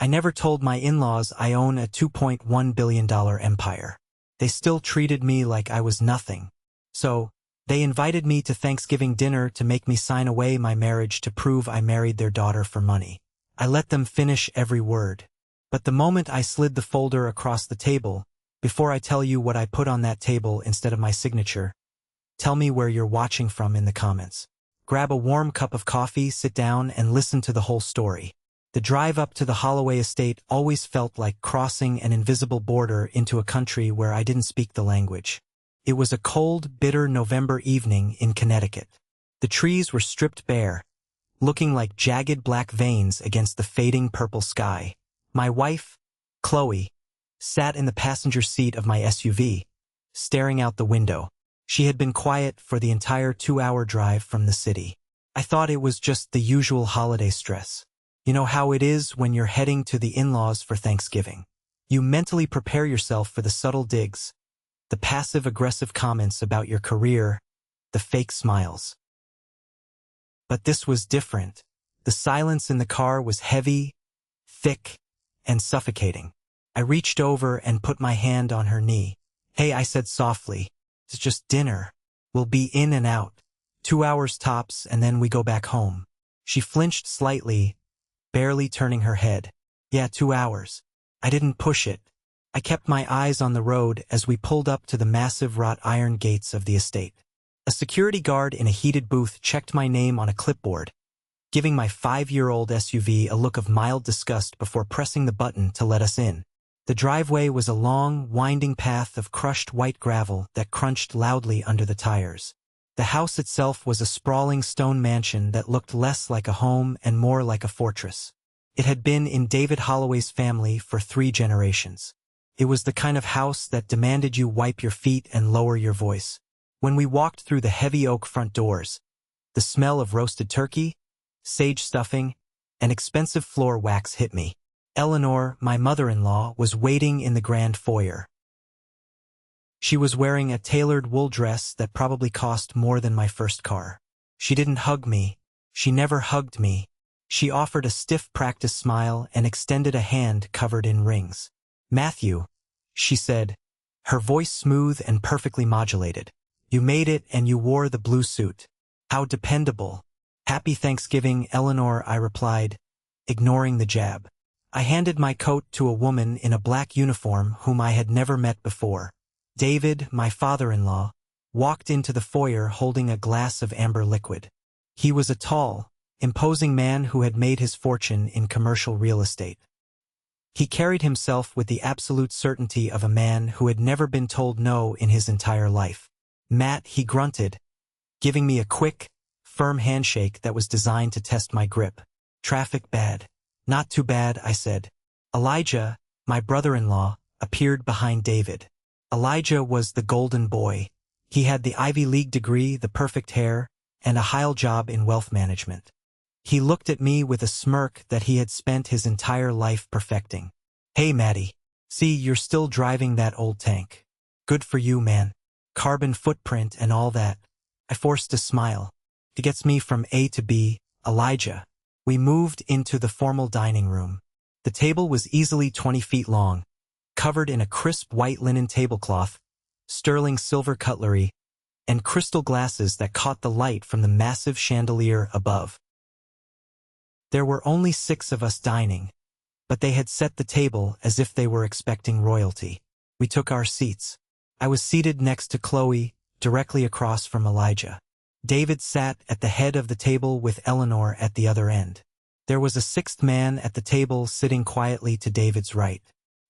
I never told my in-laws I own a $2.1 billion empire. They still treated me like I was nothing. So, they invited me to Thanksgiving dinner to make me sign away my marriage to prove I married their daughter for money. I let them finish every word. But the moment I slid the folder across the table, before I tell you what I put on that table instead of my signature, tell me where you're watching from in the comments. Grab a warm cup of coffee, sit down, and listen to the whole story. The drive up to the Holloway estate always felt like crossing an invisible border into a country where I didn't speak the language. It was a cold, bitter November evening in Connecticut. The trees were stripped bare, looking like jagged black veins against the fading purple sky. My wife, Chloe, sat in the passenger seat of my SUV, staring out the window. She had been quiet for the entire 2-hour drive from the city. I thought it was just the usual holiday stress. You know how it is when you're heading to the in-laws for Thanksgiving. You mentally prepare yourself for the subtle digs, the passive-aggressive comments about your career, the fake smiles. But this was different. The silence in the car was heavy, thick, and suffocating. I reached over and put my hand on her knee. "Hey," I said softly, "it's just dinner. We'll be in and out. 2 hours tops, and then we go back home." She flinched slightly, barely turning her head. "Yeah, 2 hours." I didn't push it. I kept my eyes on the road as we pulled up to the massive wrought iron gates of the estate. A security guard in a heated booth checked my name on a clipboard, giving my 5-year-old SUV a look of mild disgust before pressing the button to let us in. The driveway was a long, winding path of crushed white gravel that crunched loudly under the tires. The house itself was a sprawling stone mansion that looked less like a home and more like a fortress. It had been in David Holloway's family for 3 generations. It was the kind of house that demanded you wipe your feet and lower your voice. When we walked through the heavy oak front doors, the smell of roasted turkey, sage stuffing, and expensive floor wax hit me. Eleanor, my mother-in-law, was waiting in the grand foyer. She was wearing a tailored wool dress that probably cost more than my first car. She didn't hug me. She never hugged me. She offered a stiff practice smile and extended a hand covered in rings. "Matthew," she said, her voice smooth and perfectly modulated. "You made it and you wore the blue suit. How dependable." "Happy Thanksgiving, Eleanor," I replied, ignoring the jab. I handed my coat to a woman in a black uniform whom I had never met before. David, my father-in-law, walked into the foyer holding a glass of amber liquid. He was a tall, imposing man who had made his fortune in commercial real estate. He carried himself with the absolute certainty of a man who had never been told no in his entire life. "Matt," he grunted, giving me a quick, firm handshake that was designed to test my grip. "Traffic bad?" "Not too bad," I said. Elijah, my brother-in-law, appeared behind David. Elijah was the golden boy. He had the Ivy League degree, the perfect hair, and a high job in wealth management. He looked at me with a smirk that he had spent his entire life perfecting. "Hey, Matty. See, you're still driving that old tank. Good for you, man. Carbon footprint and all that." I forced a smile. "It gets me from A to B, Elijah." We moved into the formal dining room. The table was easily 20 feet long, covered in a crisp white linen tablecloth, sterling silver cutlery, and crystal glasses that caught the light from the massive chandelier above. There were only 6 of us dining, but they had set the table as if they were expecting royalty. We took our seats. I was seated next to Chloe, directly across from Elijah. David sat at the head of the table with Eleanor at the other end. There was a 6th man at the table sitting quietly to David's right.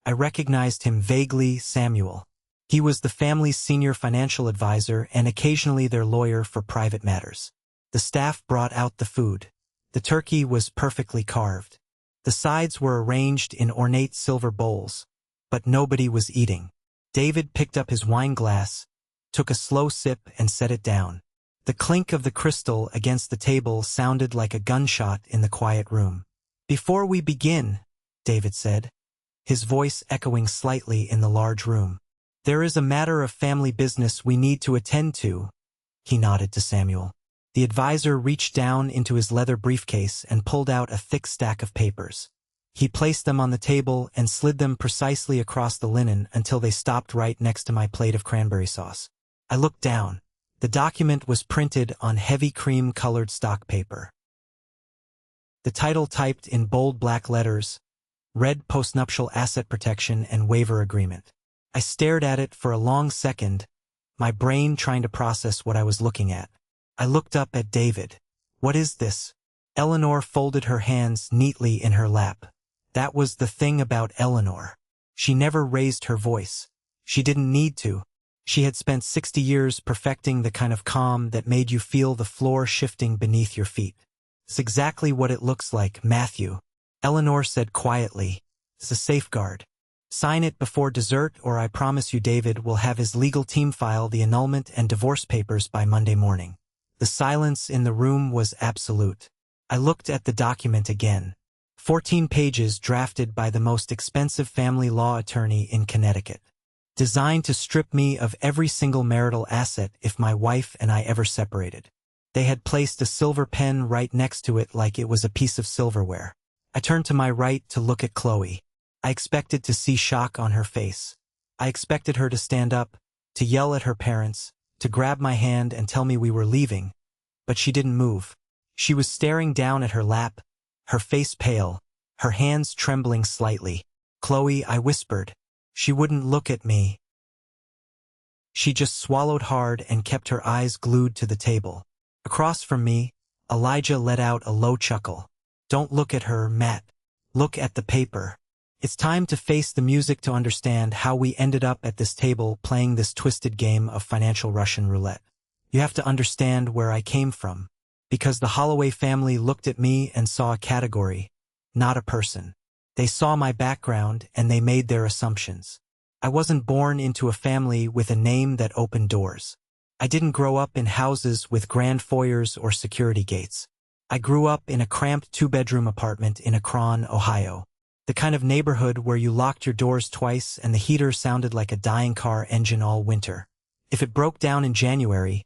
I recognized him vaguely, Samuel. He was the family's senior financial advisor and occasionally their lawyer for private matters. The staff brought out the food. The turkey was perfectly carved. The sides were arranged in ornate silver bowls, but nobody was eating. David picked up his wine glass, took a slow sip and set it down. The clink of the crystal against the table sounded like a gunshot in the quiet room. "Before we begin," David said, his voice echoing slightly in the large room, "there is a matter of family business we need to attend to." He nodded to Samuel. The advisor reached down into his leather briefcase and pulled out a thick stack of papers. He placed them on the table and slid them precisely across the linen until they stopped right next to my plate of cranberry sauce. I looked down. The document was printed on heavy cream-colored stock paper. The title typed in bold black letters read Postnuptial Asset Protection and Waiver Agreement. I stared at it for a long second, my brain trying to process what I was looking at. I looked up at David. What is this? Eleanor folded her hands neatly in her lap. That was the thing about Eleanor. She never raised her voice. She didn't need to. She had spent 60 years perfecting the kind of calm that made you feel the floor shifting beneath your feet. It's exactly what it looks like, Matthew. Eleanor said quietly. It's a safeguard. Sign it before dessert or I promise you David will have his legal team file the annulment and divorce papers by Monday morning. The silence in the room was absolute. I looked at the document again. 14 pages drafted by the most expensive family law attorney in Connecticut. Designed to strip me of every single marital asset if my wife and I ever separated. They had placed a silver pen right next to it like it was a piece of silverware. I turned to my right to look at Chloe. I expected to see shock on her face. I expected her to stand up, to yell at her parents, to grab my hand and tell me we were leaving, but she didn't move. She was staring down at her lap, her face pale, her hands trembling slightly. Chloe, I whispered. She wouldn't look at me. She just swallowed hard and kept her eyes glued to the table. Across from me, Elijah let out a low chuckle. Don't look at her, Matt. Look at the paper. It's time to face the music to understand how we ended up at this table playing this twisted game of financial Russian roulette. You have to understand where I came from. Because the Holloway family looked at me and saw a category, not a person. They saw my background and they made their assumptions. I wasn't born into a family with a name that opened doors. I didn't grow up in houses with grand foyers or security gates. I grew up in a cramped two-bedroom apartment in Akron, Ohio. The kind of neighborhood where you locked your doors twice and the heater sounded like a dying car engine all winter. If it broke down in January,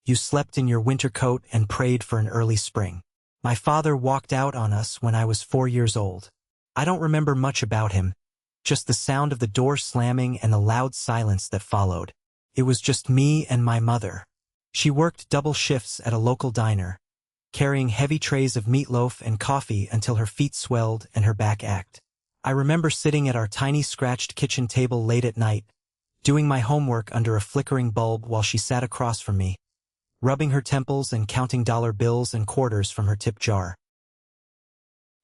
you slept in your winter coat and prayed for an early spring. My father walked out on us when I was 4 years old. I don't remember much about him, just the sound of the door slamming and the loud silence that followed. It was just me and my mother. She worked double shifts at a local diner, carrying heavy trays of meatloaf and coffee until her feet swelled and her back ached. I remember sitting at our tiny scratched kitchen table late at night, doing my homework under a flickering bulb while she sat across from me, rubbing her temples and counting dollar bills and quarters from her tip jar.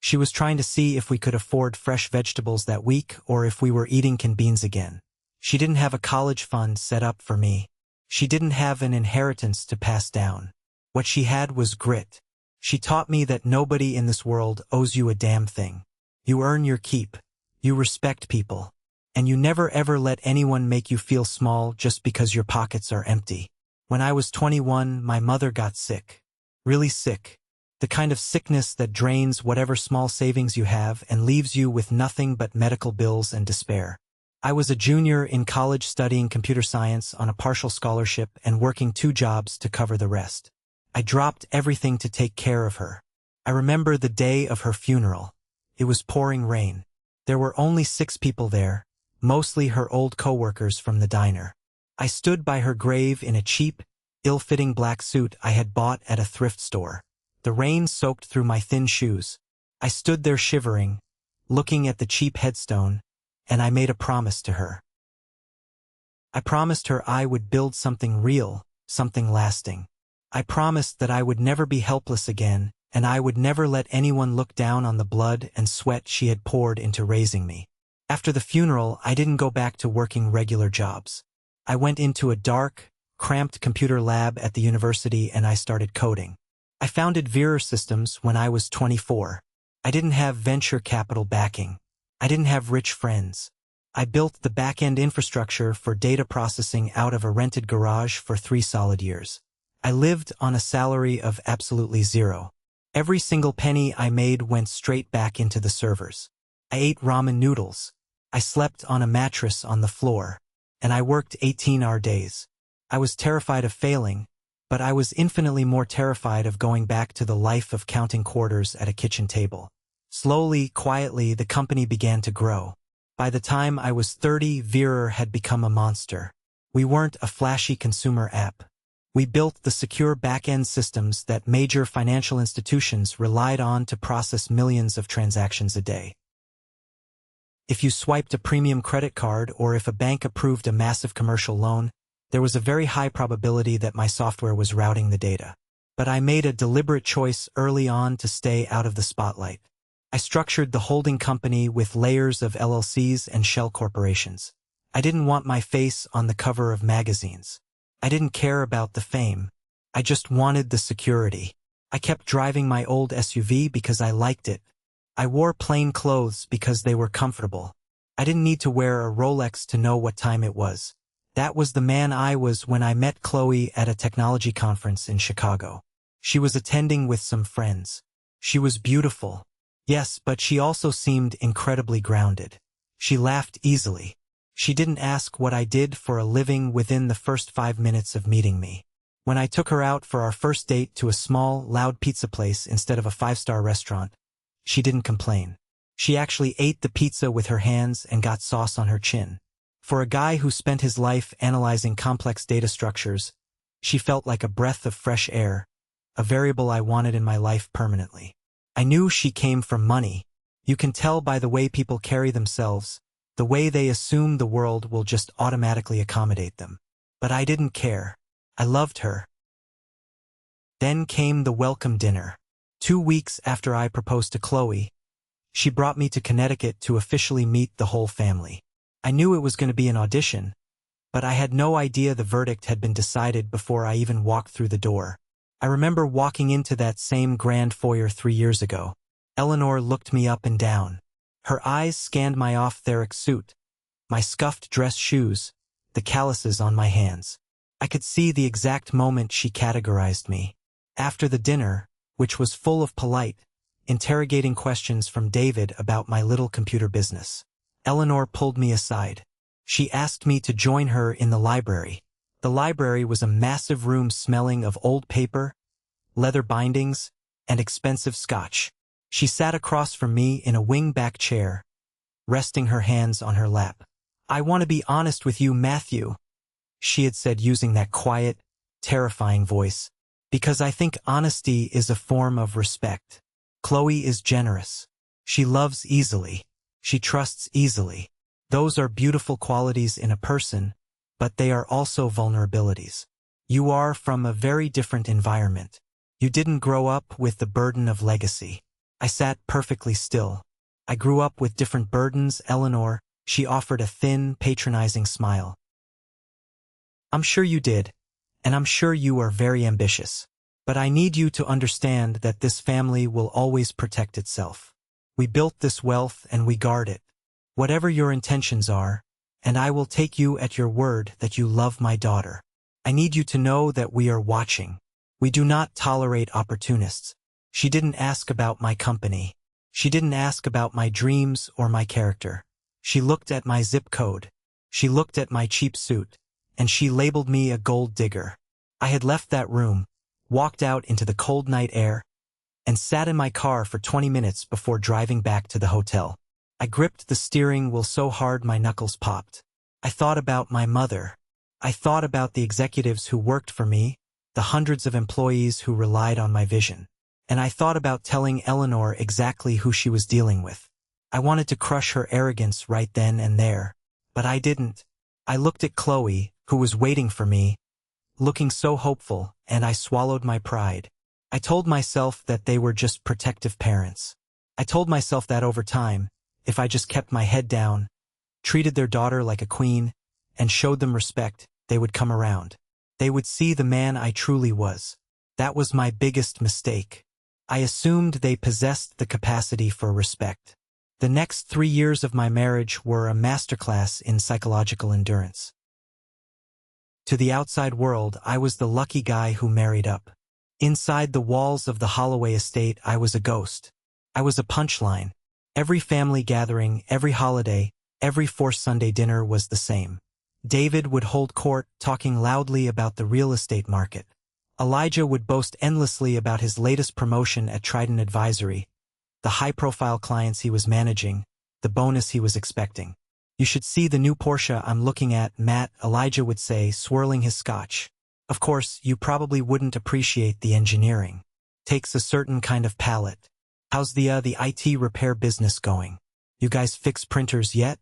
She was trying to see if we could afford fresh vegetables that week or if we were eating canned beans again. She didn't have a college fund set up for me. She didn't have an inheritance to pass down. What she had was grit. She taught me that nobody in this world owes you a damn thing. You earn your keep. You respect people. And you never ever let anyone make you feel small just because your pockets are empty. When I was 21, my mother got sick. Really sick. The kind of sickness that drains whatever small savings you have and leaves you with nothing but medical bills and despair. I was a junior in college studying computer science on a partial scholarship and working 2 jobs to cover the rest. I dropped everything to take care of her. I remember the day of her funeral. It was pouring rain. There were only 6 people there, mostly her old coworkers from the diner. I stood by her grave in a cheap, ill-fitting black suit I had bought at a thrift store. The rain soaked through my thin shoes. I stood there shivering, looking at the cheap headstone, and I made a promise to her. I promised her I would build something real, something lasting. I promised that I would never be helpless again, and I would never let anyone look down on the blood and sweat she had poured into raising me. After the funeral, I didn't go back to working regular jobs. I went into a dark, cramped computer lab at the university and I started coding. I founded Vera Systems when I was 24. I didn't have venture capital backing. I didn't have rich friends. I built the back-end infrastructure for data processing out of a rented garage for 3 solid years. I lived on a salary of absolutely zero. Every single penny I made went straight back into the servers. I ate ramen noodles. I slept on a mattress on the floor. And I worked 18-hour days. I was terrified of failing, but I was infinitely more terrified of going back to the life of counting quarters at a kitchen table. Slowly, quietly, the company began to grow. By the time I was 30, Veer had become a monster. We weren't a flashy consumer app. We built the secure back-end systems that major financial institutions relied on to process millions of transactions a day. If you swiped a premium credit card or if a bank approved a massive commercial loan, there was a very high probability that my software was routing the data. But I made a deliberate choice early on to stay out of the spotlight. I structured the holding company with layers of LLCs and shell corporations. I didn't want my face on the cover of magazines. I didn't care about the fame. I just wanted the security. I kept driving my old SUV because I liked it. I wore plain clothes because they were comfortable. I didn't need to wear a Rolex to know what time it was. That was the man I was when I met Chloe at a technology conference in Chicago. She was attending with some friends. She was beautiful. Yes, but she also seemed incredibly grounded. She laughed easily. She didn't ask what I did for a living within the first 5 minutes of meeting me. When I took her out for our first date to a small, loud pizza place instead of a 5-star restaurant, she didn't complain. She actually ate the pizza with her hands and got sauce on her chin. For a guy who spent his life analyzing complex data structures, she felt like a breath of fresh air, a variable I wanted in my life permanently. I knew she came from money. You can tell by the way people carry themselves, the way they assume the world will just automatically accommodate them. But I didn't care. I loved her. Then came the welcome dinner. 2 weeks after I proposed to Chloe, she brought me to Connecticut to officially meet the whole family. I knew it was going to be an audition, but I had no idea the verdict had been decided before I even walked through the door. I remember walking into that same grand foyer 3 years ago. Eleanor looked me up and down. Her eyes scanned my off-theric suit, my scuffed dress shoes, the calluses on my hands. I could see the exact moment she categorized me. After the dinner, which was full of polite, interrogating questions from David about my little computer business, Eleanor pulled me aside. She asked me to join her in the library. The library was a massive room smelling of old paper, leather bindings, and expensive scotch. She sat across from me in a wing-back chair, resting her hands on her lap. "I want to be honest with you, Matthew," she had said using that quiet, terrifying voice, "because I think honesty is a form of respect. Chloe is generous. She loves easily. She trusts easily. Those are beautiful qualities in a person, but they are also vulnerabilities. You are from a very different environment. You didn't grow up with the burden of legacy." I sat perfectly still. "I grew up with different burdens, Eleanor," she offered a thin, patronizing smile. "I'm sure you did, and I'm sure you are very ambitious. But I need you to understand that this family will always protect itself. We built this wealth and we guard it. Whatever your intentions are, and I will take you at your word that you love my daughter. I need you to know that we are watching. We do not tolerate opportunists." She didn't ask about my company. She didn't ask about my dreams or my character. She looked at my zip code. She looked at my cheap suit, and she labeled me a gold digger. I had left that room, walked out into the cold night air, and sat in my car for 20 minutes before driving back to the hotel. I gripped the steering wheel so hard my knuckles popped. I thought about my mother. I thought about the executives who worked for me, the hundreds of employees who relied on my vision. And I thought about telling Eleanor exactly who she was dealing with. I wanted to crush her arrogance right then and there, but I didn't. I looked at Chloe, who was waiting for me, looking so hopeful, and I swallowed my pride. I told myself that they were just protective parents. I told myself that over time, if I just kept my head down, treated their daughter like a queen, and showed them respect, they would come around. They would see the man I truly was. That was my biggest mistake. I assumed they possessed the capacity for respect. The next 3 years of my marriage were a masterclass in psychological endurance. To the outside world, I was the lucky guy who married up. Inside the walls of the Holloway estate, I was a ghost. I was a punchline. Every family gathering, every holiday, every forced Sunday dinner was the same. David would hold court, talking loudly about the real estate market. Elijah would boast endlessly about his latest promotion at Trident Advisory, the high-profile clients he was managing, the bonus he was expecting. "You should see the new Porsche I'm looking at, Matt," Elijah would say, swirling his scotch. "Of course, you probably wouldn't appreciate the engineering. Takes a certain kind of palate. How's the IT repair business going? You guys fix printers yet?"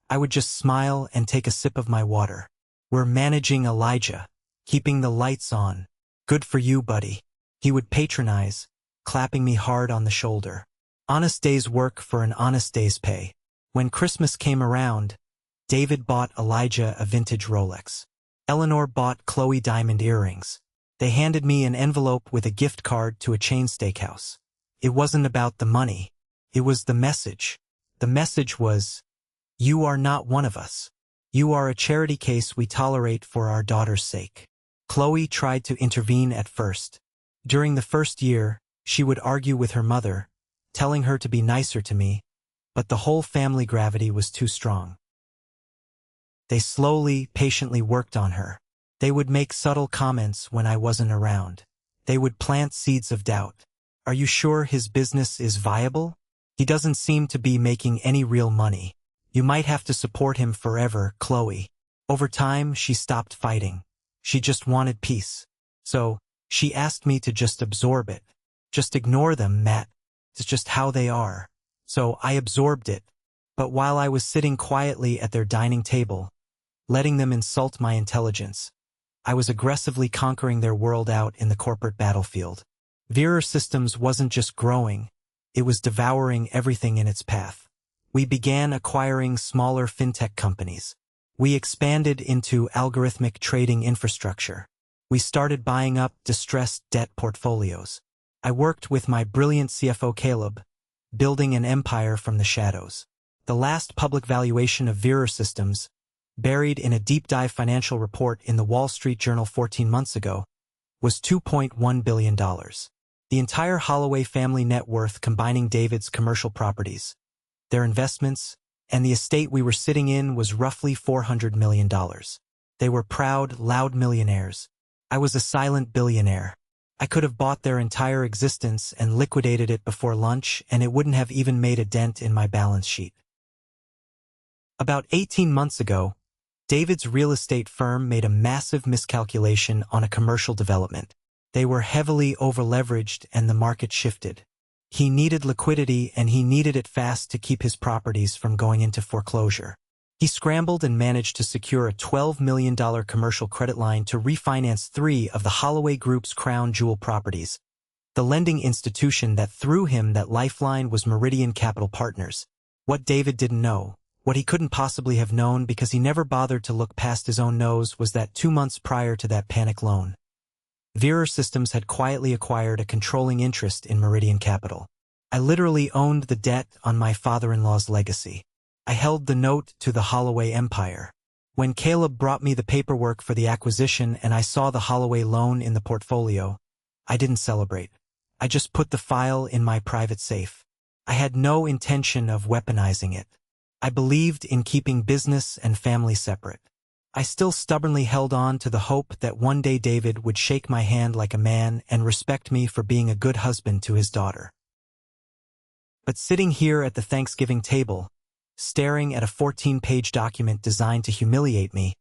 I would just smile and take a sip of my water. "We're managing, Elijah. Keeping the lights on. Good for you, buddy." He would patronize, clapping me hard on the shoulder. Honest day's work for an honest day's pay. When Christmas came around, David bought Elijah a vintage Rolex. Eleanor bought Chloe diamond earrings. They handed me an envelope with a gift card to a chain steakhouse. It wasn't about the money. It was the message. The message was, "You are not one of us. You are a charity case we tolerate for our daughter's sake." Chloe tried to intervene at first. During the first year, she would argue with her mother, telling her to be nicer to me, but the whole family gravity was too strong. They slowly, patiently worked on her. They would make subtle comments when I wasn't around. They would plant seeds of doubt. "Are you sure his business is viable? He doesn't seem to be making any real money. You might have to support him forever, Chloe." Over time, she stopped fighting. She just wanted peace. So, she asked me to just absorb it. "Just ignore them, Matt. It's just how they are." So I absorbed it. But while I was sitting quietly at their dining table, letting them insult my intelligence, I was aggressively conquering their world out in the corporate battlefield. Vera Systems wasn't just growing, it was devouring everything in its path. We began acquiring smaller fintech companies. We expanded into algorithmic trading infrastructure. We started buying up distressed debt portfolios. I worked with my brilliant CFO Caleb, building an empire from the shadows. The last public valuation of Vera Systems, buried in a deep-dive financial report in the Wall Street Journal 14 months ago, was $2.1 billion. The entire Holloway family net worth, combining David's commercial properties, their investments, and the estate we were sitting in, was roughly $400 million. They were proud, loud millionaires. I was a silent billionaire. I could have bought their entire existence and liquidated it before lunch, and it wouldn't have even made a dent in my balance sheet. About 18 months ago, David's real estate firm made a massive miscalculation on a commercial development. They were heavily overleveraged and the market shifted. He needed liquidity, and he needed it fast to keep his properties from going into foreclosure. He scrambled and managed to secure a $12 million commercial credit line to refinance 3 of the Holloway Group's crown jewel properties. The lending institution that threw him that lifeline was Meridian Capital Partners. What David didn't know, what he couldn't possibly have known because he never bothered to look past his own nose, was that 2 months prior to that panic loan, Vera Systems had quietly acquired a controlling interest in Meridian Capital. I literally owned the debt on my father-in-law's legacy. I held the note to the Holloway empire. When Caleb brought me the paperwork for the acquisition and I saw the Holloway loan in the portfolio, I didn't celebrate. I just put the file in my private safe. I had no intention of weaponizing it. I believed in keeping business and family separate. I still stubbornly held on to the hope that one day David would shake my hand like a man and respect me for being a good husband to his daughter. But sitting here at the Thanksgiving table, staring at a 14-page document designed to humiliate me,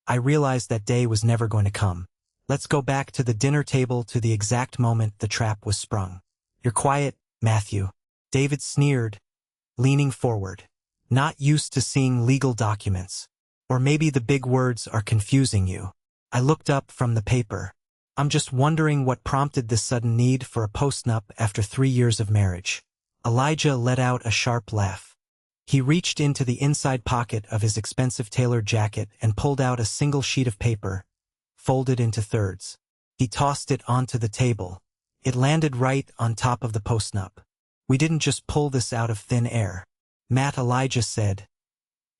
I realized that day was never going to come. Let's go back to the dinner table, to the exact moment the trap was sprung. "You're quiet, Matthew," David sneered, leaning forward. "Not used to seeing legal documents. Or maybe the big words are confusing you." I looked up from the paper. "I'm just wondering what prompted this sudden need for a postnup after 3 years of marriage." Elijah let out a sharp laugh. He reached into the inside pocket of his expensive tailored jacket and pulled out a single sheet of paper, folded into thirds. He tossed it onto the table. It landed right on top of the postnup. "We didn't just pull this out of thin air, Matt," Elijah said,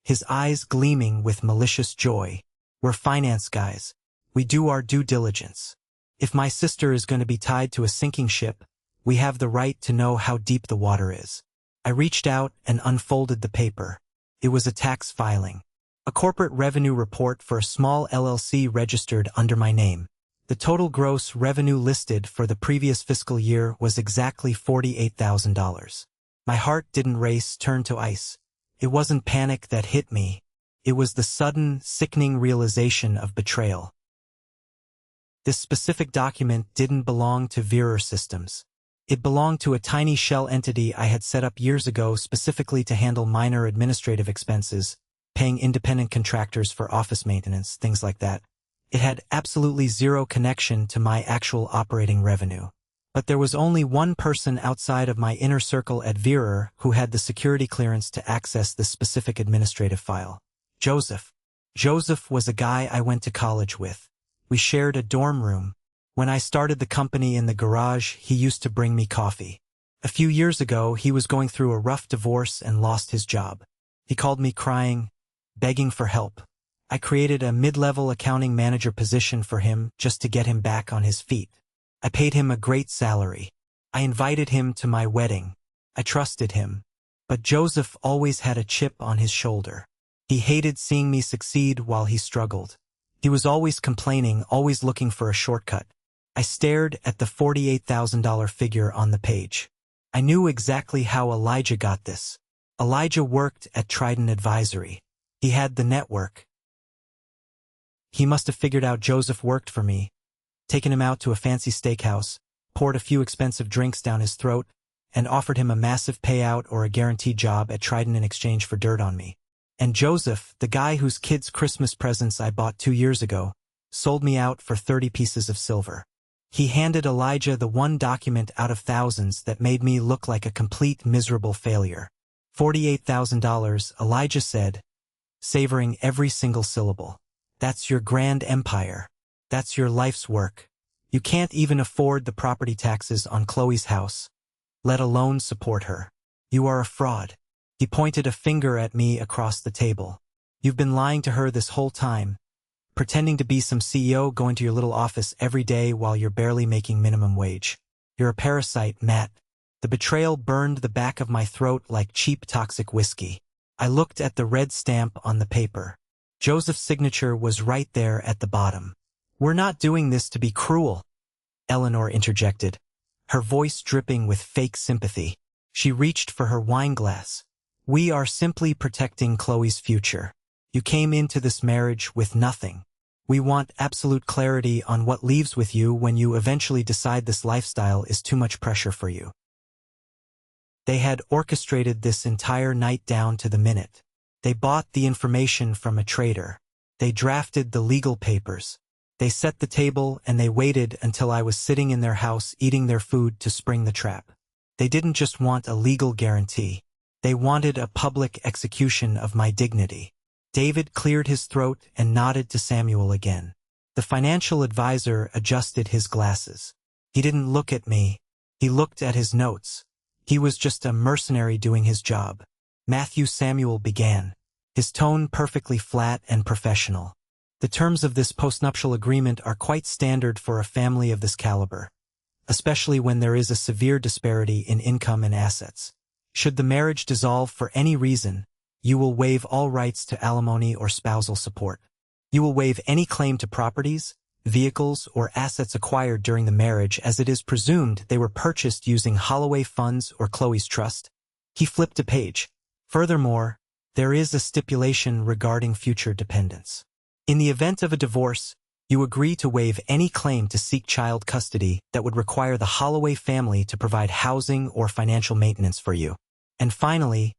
his eyes gleaming with malicious joy. "We're finance guys. We do our due diligence. If my sister is going to be tied to a sinking ship, we have the right to know how deep the water is." I reached out and unfolded the paper. It was a tax filing. A corporate revenue report for a small LLC registered under my name. The total gross revenue listed for the previous fiscal year was exactly $48,000. My heart didn't race, turn to ice. It wasn't panic that hit me. It was the sudden, sickening realization of betrayal. This specific document didn't belong to Vera Systems. It belonged to a tiny shell entity I had set up years ago specifically to handle minor administrative expenses, paying independent contractors for office maintenance, things like that. It had absolutely zero connection to my actual operating revenue. But there was only one person outside of my inner circle at Vera who had the security clearance to access this specific administrative file. Joseph. Joseph was a guy I went to college with. We shared a dorm room. When I started the company in the garage, he used to bring me coffee. A few years ago, he was going through a rough divorce and lost his job. He called me crying, begging for help. I created a mid-level accounting manager position for him just to get him back on his feet. I paid him a great salary. I invited him to my wedding. I trusted him. But Joseph always had a chip on his shoulder. He hated seeing me succeed while he struggled. He was always complaining, always looking for a shortcut. I stared at the $48,000 figure on the page. I knew exactly how Elijah got this. Elijah worked at Trident Advisory. He had the network. He must have figured out Joseph worked for me, taken him out to a fancy steakhouse, poured a few expensive drinks down his throat, and offered him a massive payout or a guaranteed job at Trident in exchange for dirt on me. And Joseph, the guy whose kids' Christmas presents I bought 2 years ago, sold me out for 30 pieces of silver. He handed Elijah the one document out of thousands that made me look like a complete miserable failure. $48,000, Elijah said, savoring every single syllable. That's your grand empire. That's your life's work. You can't even afford the property taxes on Chloe's house, let alone support her. You are a fraud. He pointed a finger at me across the table. You've been lying to her this whole time, pretending to be some CEO going to your little office every day while you're barely making minimum wage. You're a parasite, Matt. The betrayal burned the back of my throat like cheap toxic whiskey. I looked at the red stamp on the paper. Joseph's signature was right there at the bottom. We're not doing this to be cruel, Eleanor interjected, her voice dripping with fake sympathy. She reached for her wine glass. We are simply protecting Chloe's future. You came into this marriage with nothing. We want absolute clarity on what leaves with you when you eventually decide this lifestyle is too much pressure for you. They had orchestrated this entire night down to the minute. They bought the information from a trader. They drafted the legal papers. They set the table and they waited until I was sitting in their house eating their food to spring the trap. They didn't just want a legal guarantee. They wanted a public execution of my dignity. David cleared his throat and nodded to Samuel again. The financial advisor adjusted his glasses. He didn't look at me. He looked at his notes. He was just a mercenary doing his job. Matthew Samuel began, his tone perfectly flat and professional. The terms of this postnuptial agreement are quite standard for a family of this caliber, especially when there is a severe disparity in income and assets. Should the marriage dissolve for any reason, you will waive all rights to alimony or spousal support. You will waive any claim to properties, vehicles, or assets acquired during the marriage as it is presumed they were purchased using Holloway funds or Chloe's trust. He flipped a page. Furthermore, there is a stipulation regarding future dependents. In the event of a divorce, you agree to waive any claim to seek child custody that would require the Holloway family to provide housing or financial maintenance for you. And finally,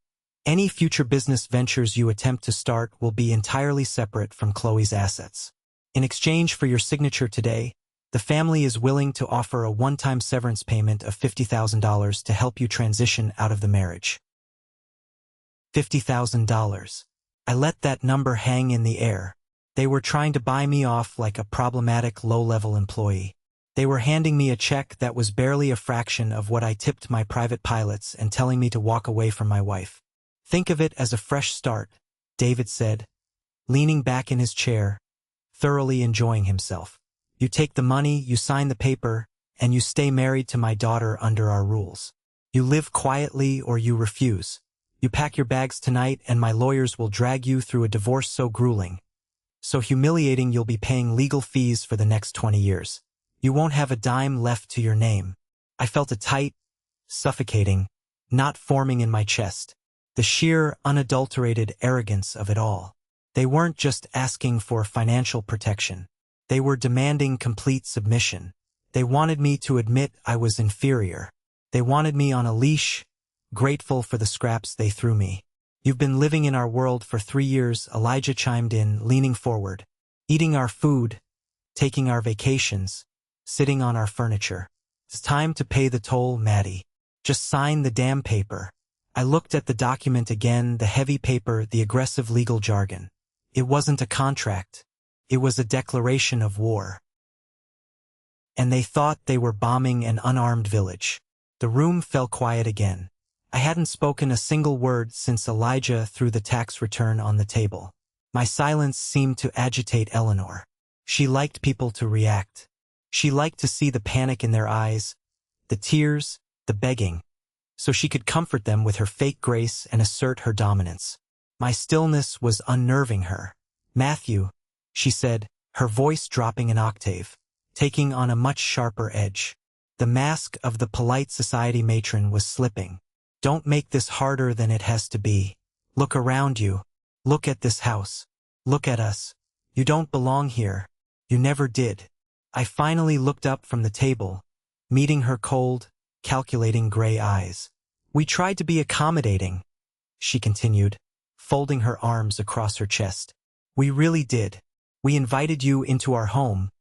any future business ventures you attempt to start will be entirely separate from Chloe's assets. In exchange for your signature today, the family is willing to offer a one-time severance payment of $50,000 to help you transition out of the marriage. $50,000. I let that number hang in the air. They were trying to buy me off like a problematic low-level employee. They were handing me a check that was barely a fraction of what I tipped my private pilots and telling me to walk away from my wife. Think of it as a fresh start, David said, leaning back in his chair, thoroughly enjoying himself. You take the money, you sign the paper, and you stay married to my daughter under our rules. You live quietly or you refuse. You pack your bags tonight and my lawyers will drag you through a divorce so grueling, so humiliating you'll be paying legal fees for the next 20 years. You won't have a dime left to your name. I felt a tight, suffocating, not forming in my chest. The sheer, unadulterated arrogance of it all. They weren't just asking for financial protection. They were demanding complete submission. They wanted me to admit I was inferior. They wanted me on a leash, grateful for the scraps they threw me. You've been living in our world for 3 years, Elijah chimed in, leaning forward. Eating our food, taking our vacations, sitting on our furniture. It's time to pay the toll, Maddie. Just sign the damn paper. I looked at the document again, the heavy paper, the aggressive legal jargon. It wasn't a contract. It was a declaration of war. And they thought they were bombing an unarmed village. The room fell quiet again. I hadn't spoken a single word since Elijah threw the tax return on the table. My silence seemed to agitate Eleanor. She liked people to react. She liked to see the panic in their eyes, the tears, the begging, so she could comfort them with her fake grace and assert her dominance. My stillness was unnerving her. Matthew, she said, her voice dropping an octave, taking on a much sharper edge. The mask of the polite society matron was slipping. Don't make this harder than it has to be. Look around you. Look at this house. Look at us. You don't belong here. You never did. I finally looked up from the table, meeting her cold, calculating gray eyes. We tried to be accommodating, she continued, folding her arms across her chest. We really did. We invited you into our home,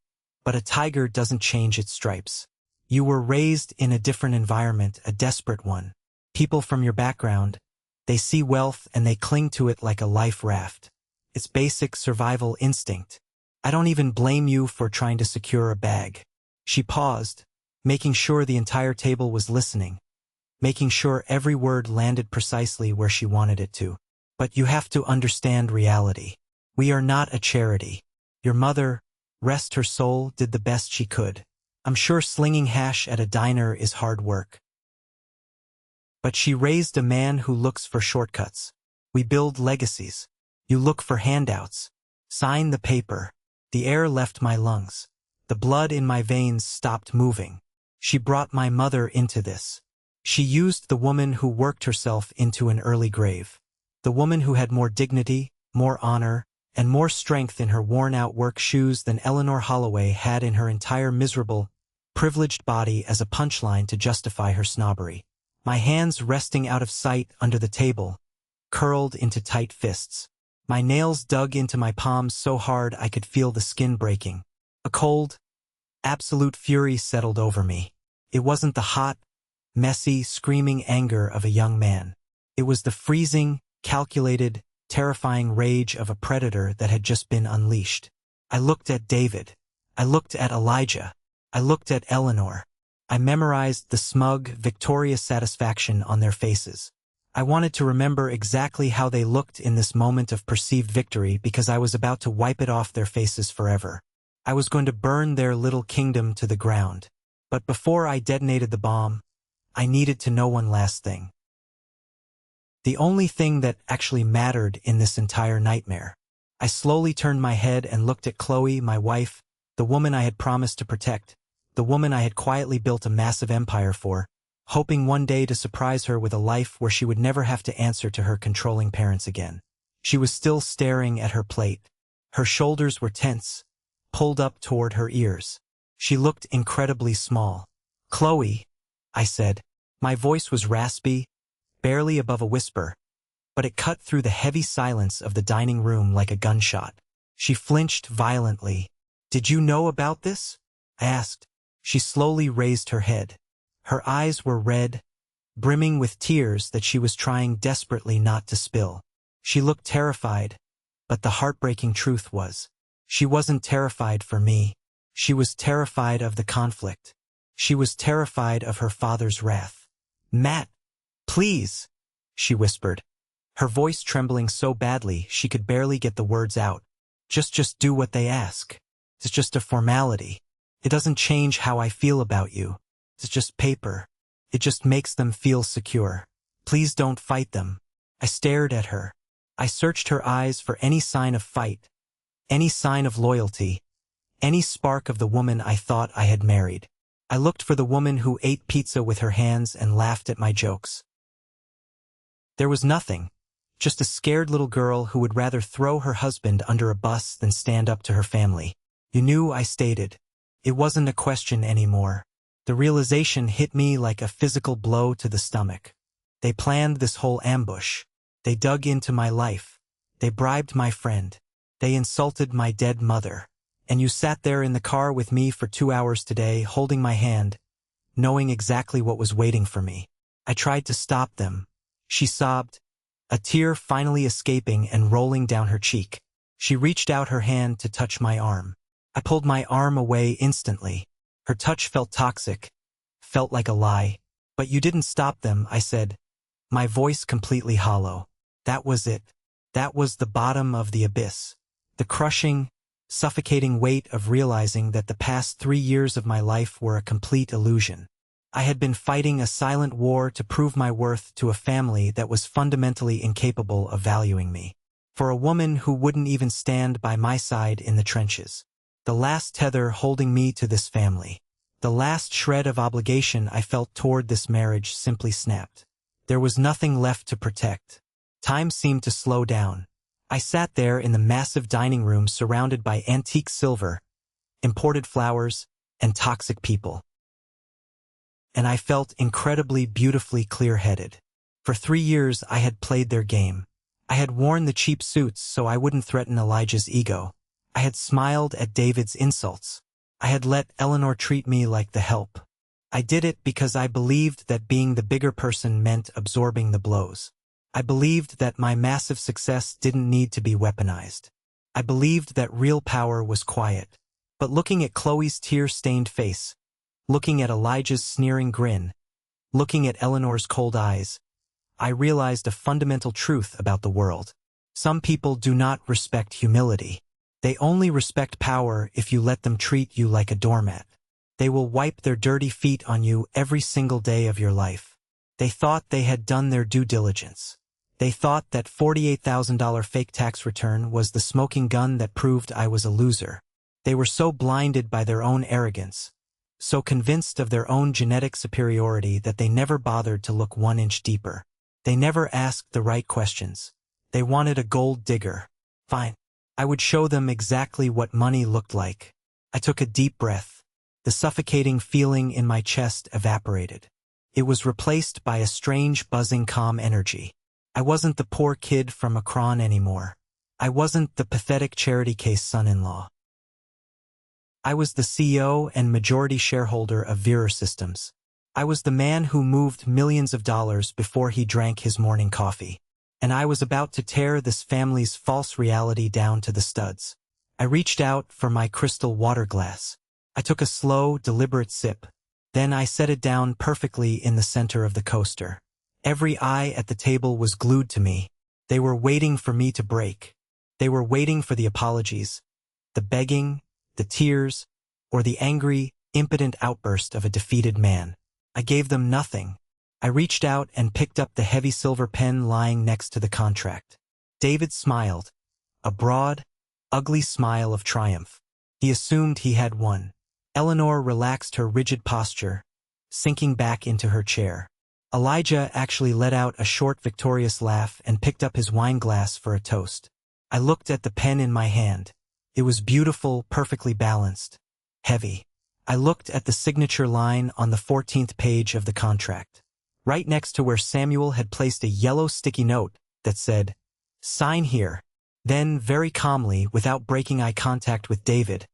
but a tiger doesn't change its stripes. You were raised in a different environment, a desperate one. People from your background, they see wealth and they cling to it like a life raft. It's basic survival instinct. I don't even blame you for trying to secure a bag. She paused, making sure the entire table was listening, making sure every word landed precisely where she wanted it to. But you have to understand reality. We are not a charity. Your mother, rest her soul, did the best she could. I'm sure slinging hash at a diner is hard work. But she raised a man who looks for shortcuts. We build legacies. You look for handouts. Sign the paper. The air left my lungs. The blood in my veins stopped moving. She brought my mother into this. She used the woman who worked herself into an early grave. The woman who had more dignity, more honor, and more strength in her worn-out work shoes than Eleanor Holloway had in her entire miserable, privileged body as a punchline to justify her snobbery. My hands resting out of sight under the table, curled into tight fists. My nails dug into my palms so hard I could feel the skin breaking. A cold, absolute fury settled over me. It wasn't the hot, messy, screaming anger of a young man. It was the freezing, calculated, terrifying rage of a predator that had just been unleashed. I looked at David. I looked at Elijah. I looked at Eleanor. I memorized the smug, victorious satisfaction on their faces. I wanted to remember exactly how they looked in this moment of perceived victory because I was about to wipe it off their faces forever. I was going to burn their little kingdom to the ground. But before I detonated the bomb, I needed to know one last thing. The only thing that actually mattered in this entire nightmare. I slowly turned my head and looked at Chloe, my wife, the woman I had promised to protect, the woman I had quietly built a massive empire for, hoping one day to surprise her with a life where she would never have to answer to her controlling parents again. She was still staring at her plate. Her shoulders were tense, pulled up toward her ears. She looked incredibly small. Chloe, I said. My voice was raspy, barely above a whisper, but it cut through the heavy silence of the dining room like a gunshot. She flinched violently. Did you know about this? I asked. She slowly raised her head. Her eyes were red, brimming with tears that she was trying desperately not to spill. She looked terrified, but the heartbreaking truth was, she wasn't terrified for me. She was terrified of the conflict. She was terrified of her father's wrath. Matt, please, she whispered, her voice trembling so badly she could barely get the words out. Just do what they ask. It's just a formality. It doesn't change how I feel about you. It's just paper. It just makes them feel secure. Please don't fight them. I stared at her. I searched her eyes for any sign of fight, any sign of loyalty, any spark of the woman I thought I had married. I looked for the woman who ate pizza with her hands and laughed at my jokes. There was nothing. Just a scared little girl who would rather throw her husband under a bus than stand up to her family. You knew, I stated. It wasn't a question anymore. The realization hit me like a physical blow to the stomach. They planned this whole ambush. They dug into my life. They bribed my friend. They insulted my dead mother. And you sat there in the car with me for 2 hours today, holding my hand, knowing exactly what was waiting for me. I tried to stop them. She sobbed, a tear finally escaping and rolling down her cheek. She reached out her hand to touch my arm. I pulled my arm away instantly. Her touch felt toxic, felt like a lie. But you didn't stop them, I said, my voice completely hollow. That was it. That was the bottom of the abyss. The crushing, suffocating weight of realizing that the past 3 years of my life were a complete illusion. I had been fighting a silent war to prove my worth to a family that was fundamentally incapable of valuing me. For a woman who wouldn't even stand by my side in the trenches. The last tether holding me to this family. The last shred of obligation I felt toward this marriage simply snapped. There was nothing left to protect. Time seemed to slow down. I sat there in the massive dining room surrounded by antique silver, imported flowers, and toxic people. And I felt incredibly beautifully clear-headed. For 3 years I had played their game. I had worn the cheap suits so I wouldn't threaten Elijah's ego. I had smiled at David's insults. I had let Eleanor treat me like the help. I did it because I believed that being the bigger person meant absorbing the blows. I believed that my massive success didn't need to be weaponized. I believed that real power was quiet. But looking at Chloe's tear-stained face, looking at Elijah's sneering grin, looking at Eleanor's cold eyes, I realized a fundamental truth about the world. Some people do not respect humility. They only respect power if you let them treat you like a doormat. They will wipe their dirty feet on you every single day of your life. They thought they had done their due diligence. They thought that $48,000 fake tax return was the smoking gun that proved I was a loser. They were so blinded by their own arrogance, so convinced of their own genetic superiority that they never bothered to look 1 inch deeper. They never asked the right questions. They wanted a gold digger. Fine. I would show them exactly what money looked like. I took a deep breath. The suffocating feeling in my chest evaporated. It was replaced by a strange buzzing calm energy. I wasn't the poor kid from Akron anymore. I wasn't the pathetic charity case son-in-law. I was the CEO and majority shareholder of Vera Systems. I was the man who moved millions of dollars before he drank his morning coffee. And I was about to tear this family's false reality down to the studs. I reached out for my crystal water glass. I took a slow, deliberate sip. Then I set it down perfectly in the center of the coaster. Every eye at the table was glued to me. They were waiting for me to break. They were waiting for the apologies, the begging, the tears, or the angry, impotent outburst of a defeated man. I gave them nothing. I reached out and picked up the heavy silver pen lying next to the contract. David smiled, a broad, ugly smile of triumph. He assumed he had won. Eleanor relaxed her rigid posture, sinking back into her chair. Elijah actually let out a short victorious laugh and picked up his wine glass for a toast. I looked at the pen in my hand. It was beautiful, perfectly balanced, heavy. I looked at the signature line on the 14th page of the contract, right next to where Samuel had placed a yellow sticky note that said, "Sign here." Then, very calmly, without breaking eye contact with David,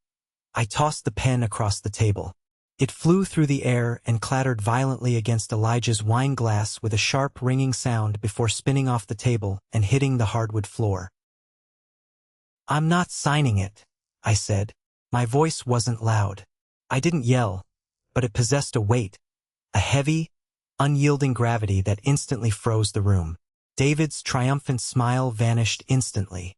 I tossed the pen across the table. It flew through the air and clattered violently against Elijah's wine glass with a sharp ringing sound before spinning off the table and hitting the hardwood floor. "I'm not signing it," I said. My voice wasn't loud. I didn't yell, but it possessed a weight, a heavy, unyielding gravity that instantly froze the room. David's triumphant smile vanished instantly.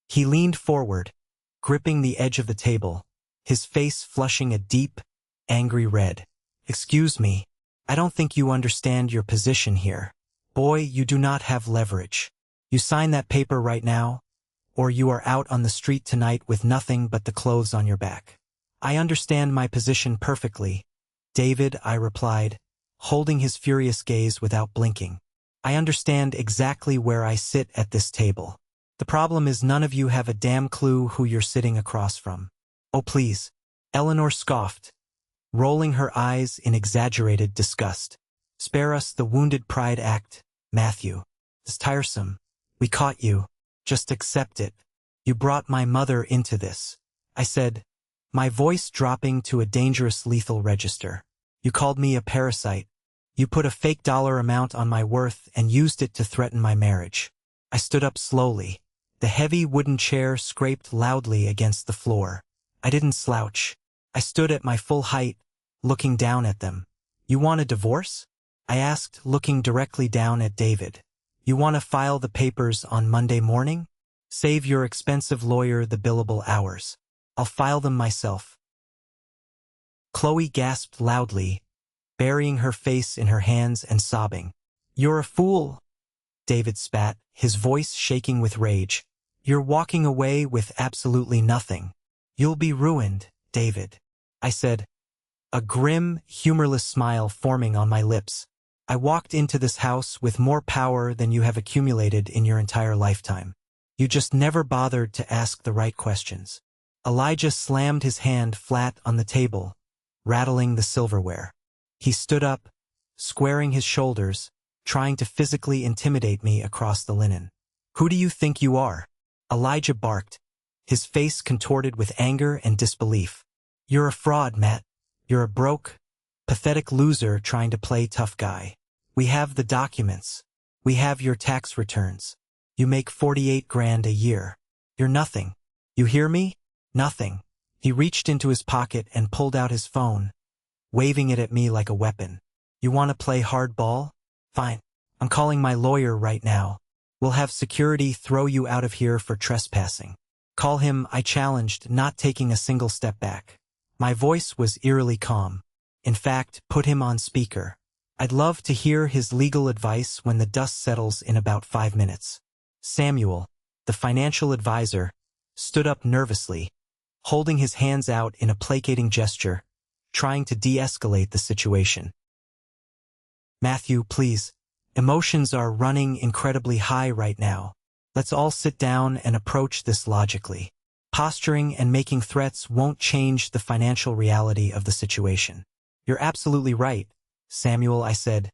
He leaned forward, gripping the edge of the table, his face flushing a deep, angry red. "Excuse me, I don't think you understand your position here. Boy, you do not have leverage. You sign that paper right now, or you are out on the street tonight with nothing but the clothes on your back." "I understand my position perfectly, David," I replied, holding his furious gaze without blinking. I understand exactly where I sit at this table. The problem is none of you have a damn clue who you're sitting across from. Oh please. Eleanor scoffed, rolling her eyes in exaggerated disgust. Spare us the wounded pride act, Matthew. It's tiresome. We caught you. Just accept it. You brought my mother into this. I said, my voice dropping to a dangerous lethal register. You called me a parasite. You put a fake dollar amount on my worth and used it to threaten my marriage. I stood up slowly. The heavy wooden chair scraped loudly against the floor. I didn't slouch. I stood at my full height, looking down at them. You want a divorce? I asked, looking directly down at David. You want to file the papers on Monday morning? Save your expensive lawyer the billable hours. I'll file them myself. Chloe gasped loudly, burying her face in her hands and sobbing. You're a fool, David spat, his voice shaking with rage. You're walking away with absolutely nothing. You'll be ruined, David. I said, a grim, humorless smile forming on my lips. I walked into this house with more power than you have accumulated in your entire lifetime. You just never bothered to ask the right questions. Elijah slammed his hand flat on the table, rattling the silverware. He stood up, squaring his shoulders, trying to physically intimidate me across the linen. Who do you think you are? Elijah barked, his face contorted with anger and disbelief. You're a fraud, Matt. You're a broke, pathetic loser trying to play tough guy. We have the documents. We have your tax returns. You make 48 grand a year. You're nothing. You hear me? Nothing. He reached into his pocket and pulled out his phone, waving it at me like a weapon. You want to play hardball? Fine. I'm calling my lawyer right now. We'll have security throw you out of here for trespassing. Call him, I challenged, not taking a single step back. My voice was eerily calm. In fact, put him on speaker. I'd love to hear his legal advice when the dust settles in about 5 minutes. Samuel, the financial advisor, stood up nervously, holding his hands out in a placating gesture, trying to de-escalate the situation. Matthew, please. Emotions are running incredibly high right now. Let's all sit down and approach this logically. Posturing and making threats won't change the financial reality of the situation. You're absolutely right, Samuel, I said,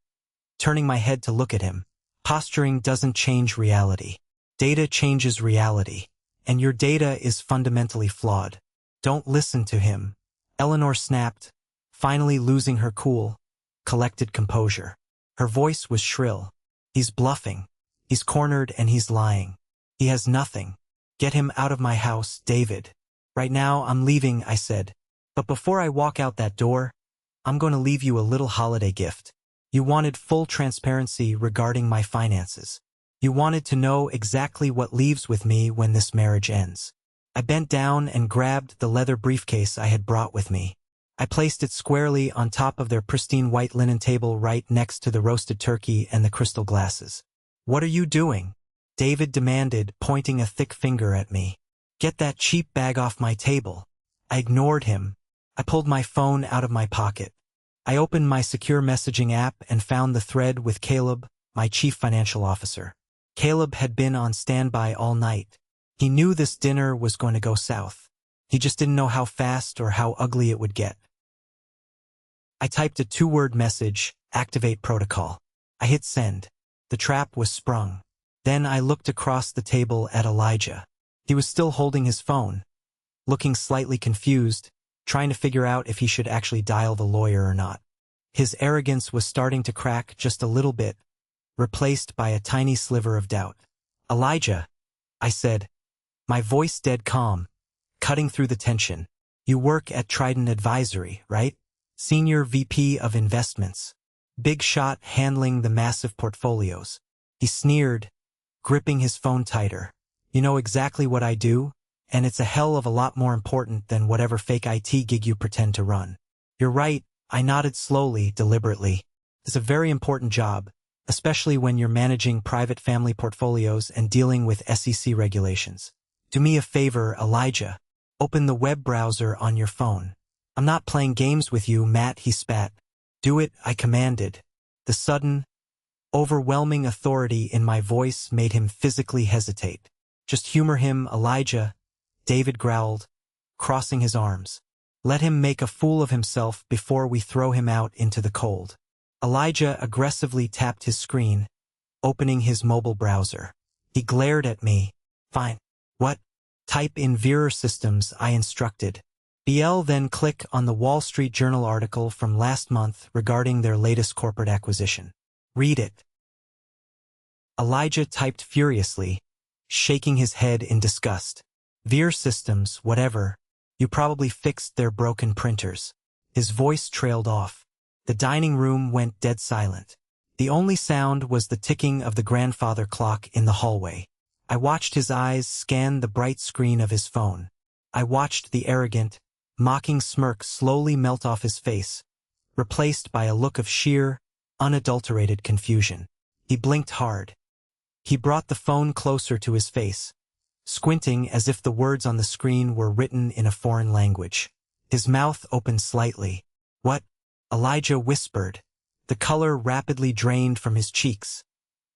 turning my head to look at him. Posturing doesn't change reality. Data changes reality, and your data is fundamentally flawed. Don't listen to him. Eleanor snapped, finally losing her cool, collected composure. Her voice was shrill. He's bluffing. He's cornered and he's lying. He has nothing. Get him out of my house, David. Right now, I'm leaving, I said. But before I walk out that door, I'm going to leave you a little holiday gift. You wanted full transparency regarding my finances. You wanted to know exactly what leaves with me when this marriage ends. I bent down and grabbed the leather briefcase I had brought with me. I placed it squarely on top of their pristine white linen table right next to the roasted turkey and the crystal glasses. What are you doing? David demanded, pointing a thick finger at me. Get that cheap bag off my table. I ignored him. I pulled my phone out of my pocket. I opened my secure messaging app and found the thread with Caleb, my chief financial officer. Caleb had been on standby all night. He knew this dinner was going to go south. He just didn't know how fast or how ugly it would get. I typed a 2-word message, activate protocol. I hit send. The trap was sprung. Then I looked across the table at Elijah. He was still holding his phone, looking slightly confused, trying to figure out if he should actually dial the lawyer or not. His arrogance was starting to crack just a little bit, replaced by a tiny sliver of doubt. Elijah, I said, my voice dead calm, cutting through the tension. You work at Trident Advisory, right? Senior VP of Investments. Big shot handling the massive portfolios. He sneered, gripping his phone tighter. You know exactly what I do, and it's a hell of a lot more important than whatever fake IT gig you pretend to run. You're right, I nodded slowly, deliberately. It's a very important job, especially when you're managing private family portfolios and dealing with SEC regulations. Do me a favor, Elijah. Open the web browser on your phone. I'm not playing games with you, Matt, he spat. Do it, I commanded. The sudden, Overwhelming authority in my voice made him physically hesitate. Just humor him, Elijah, David growled, crossing his arms. Let him make a fool of himself before we throw him out into the cold. Elijah aggressively tapped his screen, opening his mobile browser. He glared at me. Fine. What? Type in Vera Systems, I instructed. Then click on the Wall Street Journal article from last month regarding their latest corporate acquisition. Read it. Elijah typed furiously, shaking his head in disgust. Vera Systems, whatever. You probably fixed their broken printers. His voice trailed off. The dining room went dead silent. The only sound was the ticking of the grandfather clock in the hallway. I watched his eyes scan the bright screen of his phone. I watched the arrogant, mocking smirk slowly melt off his face, replaced by a look of sheer, unadulterated confusion. He blinked hard. He brought the phone closer to his face, squinting as if the words on the screen were written in a foreign language. His mouth opened slightly. What? Elijah whispered. The color rapidly drained from his cheeks,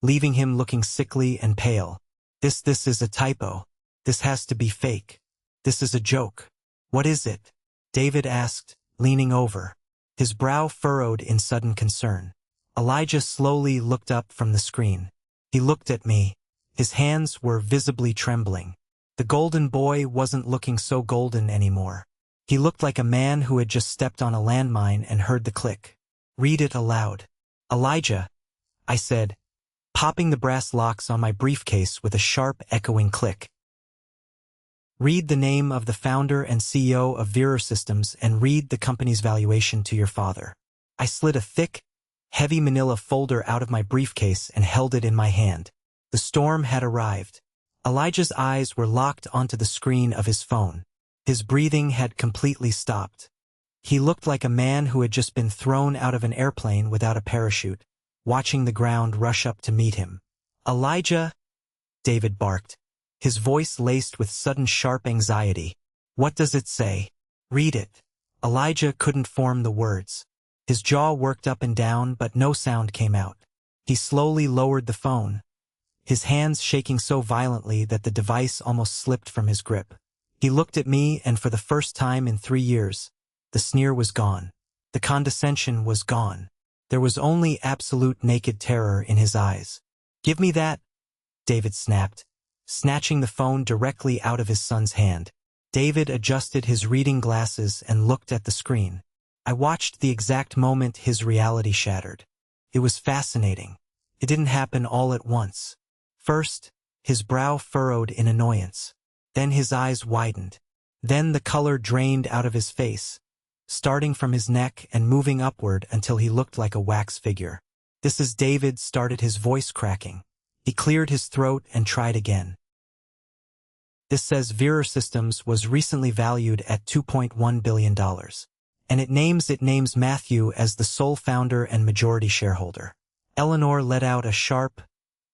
leaving him looking sickly and pale. This is a typo. This has to be fake. This is a joke. What is it? David asked, leaning over, his brow furrowed in sudden concern. Elijah slowly looked up from the screen. He looked at me. His hands were visibly trembling. The golden boy wasn't looking so golden anymore. He looked like a man who had just stepped on a landmine and heard the click. Read it aloud. Elijah, I said, popping the brass locks on my briefcase with a sharp, echoing click. Read the name of the founder and CEO of Vera Systems and read the company's valuation to your father. I slid a thick, heavy manila folder out of my briefcase and held it in my hand. The storm had arrived. Elijah's eyes were locked onto the screen of his phone. His breathing had completely stopped. He looked like a man who had just been thrown out of an airplane without a parachute, watching the ground rush up to meet him. Elijah, David barked, his voice laced with sudden sharp anxiety. What does it say? Read it. Elijah couldn't form the words. His jaw worked up and down, but no sound came out. He slowly lowered the phone, his hands shaking so violently that the device almost slipped from his grip. He looked at me, and for the first time in 3 years, the sneer was gone. The condescension was gone. There was only absolute naked terror in his eyes. Give me that, David snapped, snatching the phone directly out of his son's hand. David adjusted his reading glasses and looked at the screen. I watched the exact moment his reality shattered. It was fascinating. It didn't happen all at once. First, his brow furrowed in annoyance. Then his eyes widened. Then the color drained out of his face, starting from his neck and moving upward until he looked like a wax figure. This is David started, his voice cracking. He cleared his throat and tried again. This says Vera Systems was recently valued at $2.1 billion. And it names Matthew as the sole founder and majority shareholder. Eleanor let out a sharp,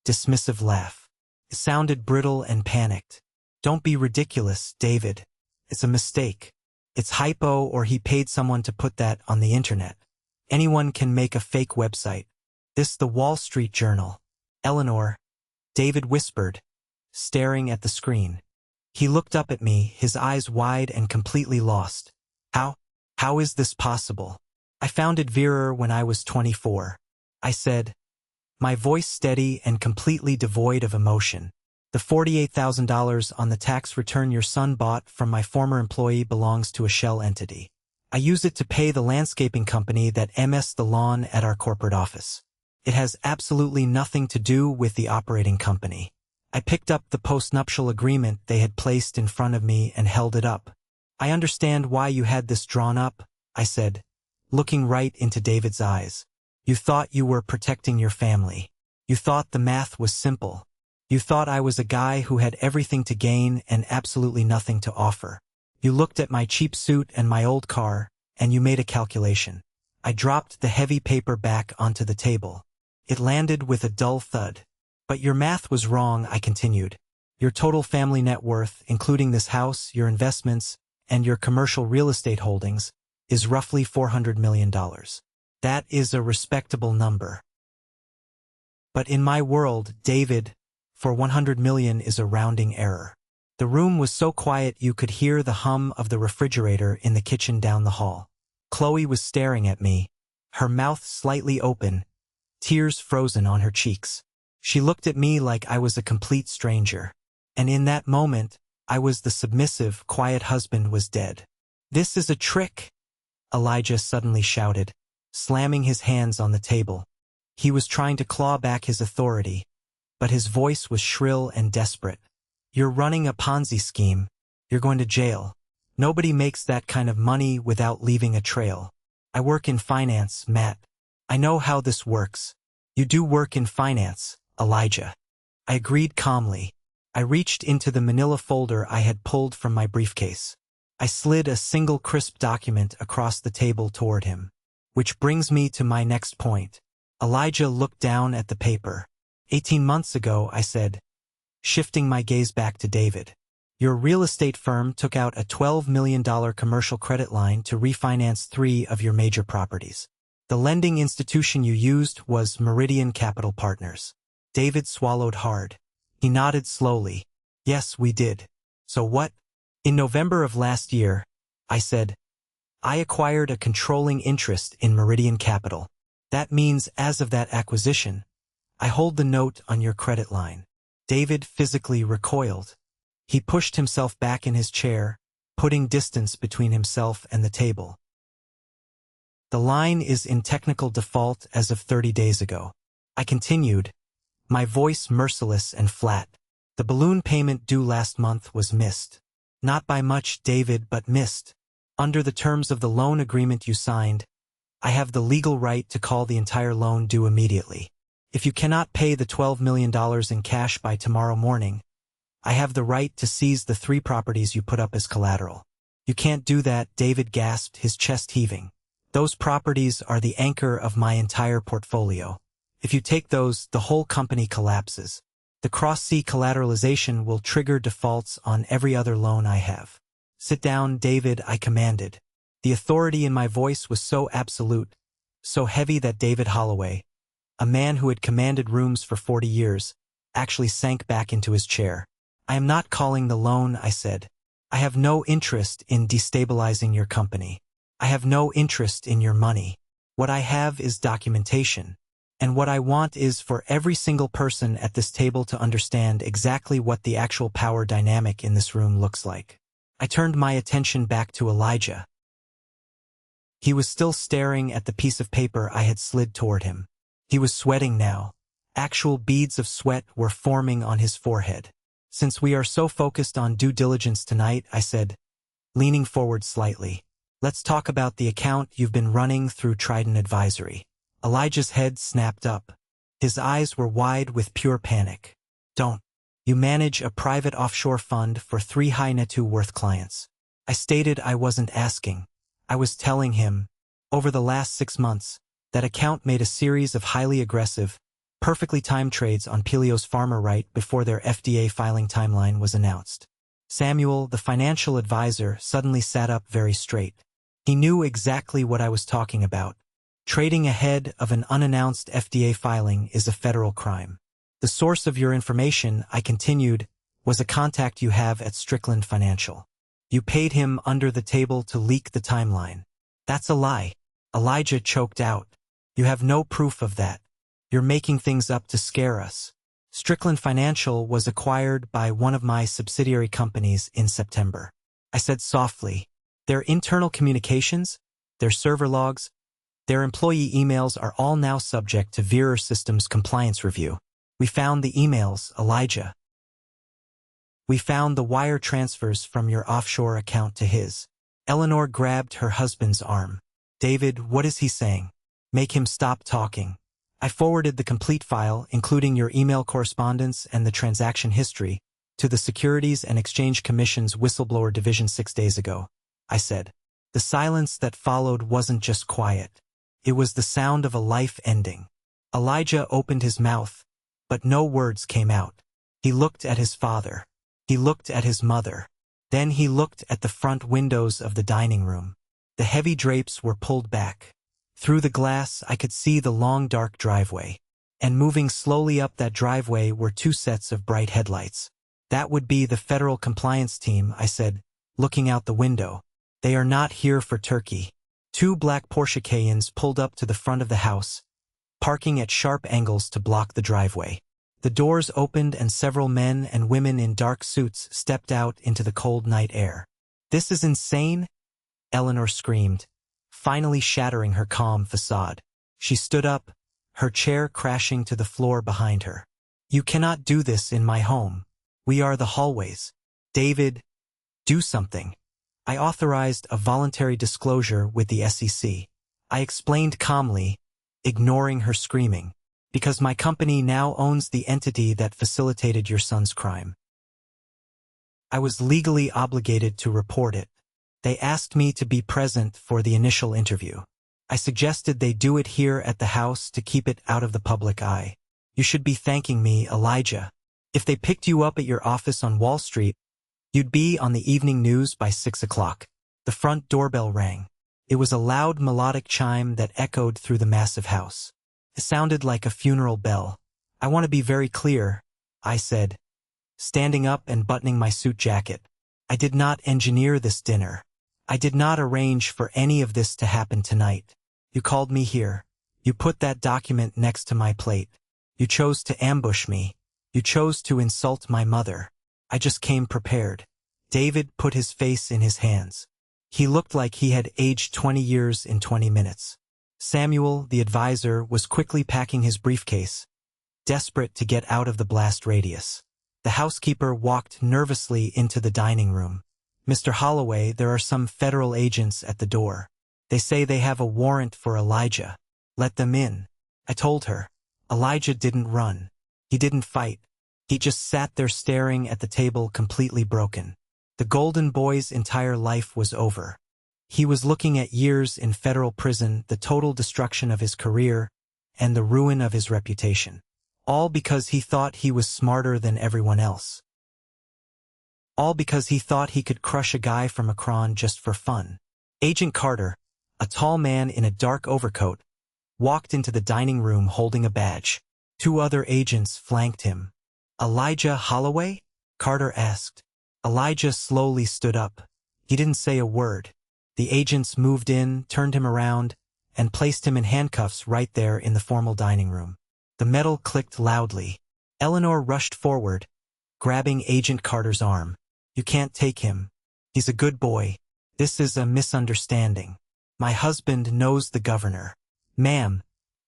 dismissive laugh. It sounded brittle and panicked. Don't be ridiculous, David. It's a mistake. It's hypo, or he paid someone to put that on the internet. Anyone can make a fake website. This the Wall Street Journal. Eleanor, David whispered, staring at the screen. He looked up at me, his eyes wide and completely lost. How is this possible? I founded Vera when I was 24. I said, my voice steady and completely devoid of emotion. The $48,000 on the tax return your son bought from my former employee belongs to a shell entity. I use it to pay the landscaping company that MS the lawn at our corporate office. It has absolutely nothing to do with the operating company. I picked up the postnuptial agreement they had placed in front of me and held it up. I understand why you had this drawn up, I said, looking right into David's eyes. You thought you were protecting your family. You thought the math was simple. You thought I was a guy who had everything to gain and absolutely nothing to offer. You looked at my cheap suit and my old car, and you made a calculation. I dropped the heavy paper back onto the table. It landed with a dull thud. But your math was wrong, I continued. Your total family net worth, including this house, your investments, and your commercial real estate holdings, is roughly $400 million. That is a respectable number. But in my world, David, for 100 million is a rounding error. The room was so quiet you could hear the hum of the refrigerator in the kitchen down the hall. Chloe was staring at me, her mouth slightly open, tears frozen on her cheeks. She looked at me like I was a complete stranger. And in that moment, I was the submissive, quiet husband was dead. "This is a trick," Elijah suddenly shouted, slamming his hands on the table. He was trying to claw back his authority, but his voice was shrill and desperate. "You're running a Ponzi scheme. You're going to jail. Nobody makes that kind of money without leaving a trail. I work in finance, Matt. I know how this works." "You do work in finance, Elijah." I agreed calmly. I reached into the manila folder I had pulled from my briefcase. I slid a single crisp document across the table toward him. "Which brings me to my next point." Elijah looked down at the paper. 18 months ago, I said, shifting my gaze back to David. "Your real estate firm took out a $12 million commercial credit line to refinance 3 of your major properties. The lending institution you used was Meridian Capital Partners." David swallowed hard. He nodded slowly. "Yes, we did." "So what?" "In November of last year," I said, "I acquired a controlling interest in Meridian Capital. That means as of that acquisition, I hold the note on your credit line." David physically recoiled. He pushed himself back in his chair, putting distance between himself and the table. "The line is in technical default as of 30 days ago." I continued, my voice merciless and flat. "The balloon payment due last month was missed. Not by much, David, but missed. Under the terms of the loan agreement you signed, I have the legal right to call the entire loan due immediately. If you cannot pay the $12 million in cash by tomorrow morning, I have the right to seize the 3 properties you put up as collateral." "You can't do that," David gasped, his chest heaving. "Those properties are the anchor of my entire portfolio. If you take those, the whole company collapses. The cross-sea collateralization will trigger defaults on every other loan I have." "Sit down, David," I commanded. The authority in my voice was so absolute, so heavy that David Holloway, a man who had commanded rooms for 40 years, actually sank back into his chair. "I am not calling the loan," I said. "I have no interest in destabilizing your company. I have no interest in your money. What I have is documentation. And what I want is for every single person at this table to understand exactly what the actual power dynamic in this room looks like." I turned my attention back to Elijah. He was still staring at the piece of paper I had slid toward him. He was sweating now. Actual beads of sweat were forming on his forehead. "Since we are so focused on due diligence tonight," I said, leaning forward slightly, "let's talk about the account you've been running through Trident Advisory." Elijah's head snapped up. His eyes were wide with pure panic. "Don't. You manage a private offshore fund for 3 high net worth clients." I stated I wasn't asking. I was telling him, over the last 6 months, that account made a series of highly aggressive, perfectly timed trades on Pelios Farmer right before their FDA filing timeline was announced. Samuel, the financial advisor, suddenly sat up very straight. He knew exactly what I was talking about. Trading ahead of an unannounced FDA filing is a federal crime. "The source of your information," I continued, "was a contact you have at Strickland Financial. You paid him under the table to leak the timeline." "That's a lie." Elijah choked out. "You have no proof of that. You're making things up to scare us." "Strickland Financial was acquired by one of my subsidiary companies in September." I said softly. "Their internal communications, their server logs, their employee emails are all now subject to Veer Systems compliance review. We found the emails, Elijah. We found the wire transfers from your offshore account to his." Eleanor grabbed her husband's arm. "David, what is he saying? Make him stop talking." I forwarded the complete file, including your email correspondence and the transaction history, to the Securities and Exchange Commission's whistleblower division 6 days ago. I said. The silence that followed wasn't just quiet. It was the sound of a life ending. Elijah opened his mouth, but no words came out. He looked at his father. He looked at his mother. Then he looked at the front windows of the dining room. The heavy drapes were pulled back. Through the glass I could see the long dark driveway. and moving slowly up that driveway were two sets of bright headlights. That would be the federal compliance team, I said, looking out the window. They are not here for turkey. Two black Porsche Cayennes pulled up to the front of the house, parking at sharp angles to block the driveway. The doors opened and several men and women in dark suits stepped out into the cold night air. "This is insane," Eleanor screamed, finally shattering her calm facade. She stood up, her chair crashing to the floor behind her. "You cannot do this in my home. We are the hallways. David, do something." I authorized a voluntary disclosure with the SEC. I explained calmly, ignoring her screaming, "Because my company now owns the entity that facilitated your son's crime. I was legally obligated to report it. They asked me to be present for the initial interview. I suggested they do it here at the house to keep it out of the public eye. You should be thanking me, Elijah. If they picked you up at your office on Wall Street, you'd be on the evening news by 6 o'clock. The front doorbell rang. It was a loud melodic chime that echoed through the massive house. It sounded like a funeral bell. "I want to be very clear," I said, standing up and buttoning my suit jacket. "I did not engineer this dinner. I did not arrange for any of this to happen tonight. You called me here. You put that document next to my plate. You chose to ambush me. You chose to insult my mother. I just came prepared." David put his face in his hands. He looked like he had aged 20 years in 20 minutes. Samuel, the advisor, was quickly packing his briefcase, desperate to get out of the blast radius. The housekeeper walked nervously into the dining room. "Mr. Holloway, there are some federal agents at the door. They say they have a warrant for Elijah. Let them in." I told her. Elijah didn't run. He didn't fight. He just sat there staring at the table, completely broken. The Golden Boy's entire life was over. He was looking at years in federal prison, the total destruction of his career, and the ruin of his reputation. All because he thought he was smarter than everyone else. All because he thought he could crush a guy from Akron just for fun. Agent Carter, a tall man in a dark overcoat, walked into the dining room holding a badge. Two other agents flanked him. "Elijah Holloway?" Carter asked. Elijah slowly stood up. He didn't say a word. The agents moved in, turned him around, and placed him in handcuffs right there in the formal dining room. The metal clicked loudly. Eleanor rushed forward, grabbing Agent Carter's arm. "You can't take him. He's a good boy. This is a misunderstanding. My husband knows the governor." "Ma'am,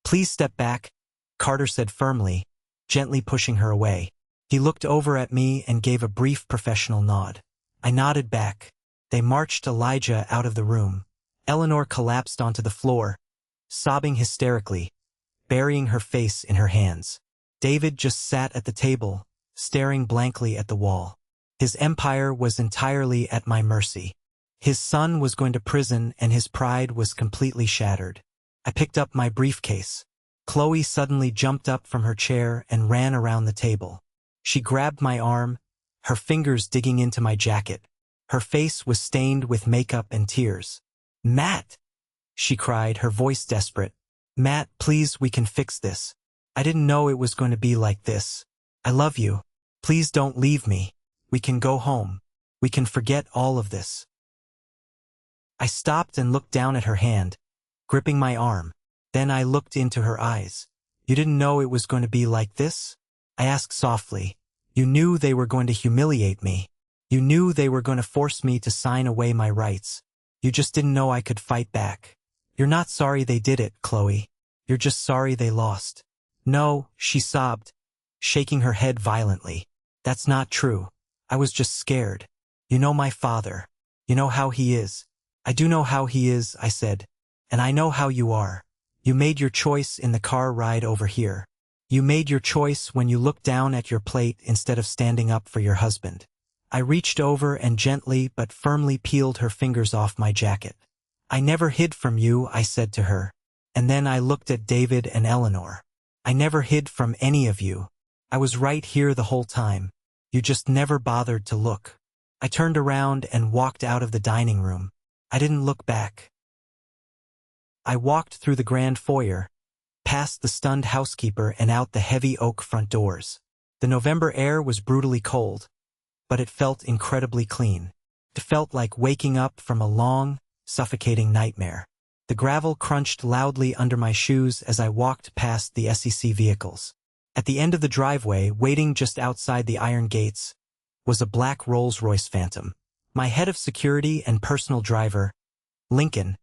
please step back," Carter said firmly, gently pushing her away. He looked over at me and gave a brief professional nod. I nodded back. They marched Elijah out of the room. Eleanor collapsed onto the floor, sobbing hysterically, burying her face in her hands. David just sat at the table, staring blankly at the wall. His empire was entirely at my mercy. His son was going to prison and his pride was completely shattered. I picked up my briefcase. Chloe suddenly jumped up from her chair and ran around the table. She grabbed my arm, her fingers digging into my jacket. Her face was stained with makeup and tears. "Matt!" she cried, her voice desperate. "Matt, please, we can fix this. I didn't know it was going to be like this. I love you. Please don't leave me. We can go home. We can forget all of this." I stopped and looked down at her hand, gripping my arm. Then I looked into her eyes. "You didn't know it was going to be like this?" I asked softly. "You knew they were going to humiliate me. You knew they were going to force me to sign away my rights. You just didn't know I could fight back. You're not sorry they did it, Chloe. You're just sorry they lost." "No," she sobbed, shaking her head violently. "That's not true. I was just scared. You know my father. You know how he is." "I do know how he is," I said. "And I know how you are. You made your choice in the car ride over here. You made your choice when you looked down at your plate instead of standing up for your husband." I reached over and gently but firmly peeled her fingers off my jacket. "I never hid from you," I said to her. And then I looked at David and Eleanor. "I never hid from any of you. I was right here the whole time. You just never bothered to look." I turned around and walked out of the dining room. I didn't look back. I walked through the grand foyer, past the stunned housekeeper and out the heavy oak front doors. The November air was brutally cold, but it felt incredibly clean. It felt like waking up from a long, suffocating nightmare. The gravel crunched loudly under my shoes as I walked past the SEC vehicles. At the end of the driveway, waiting just outside the iron gates, was a black Rolls-Royce Phantom. My head of security and personal driver, Lincoln,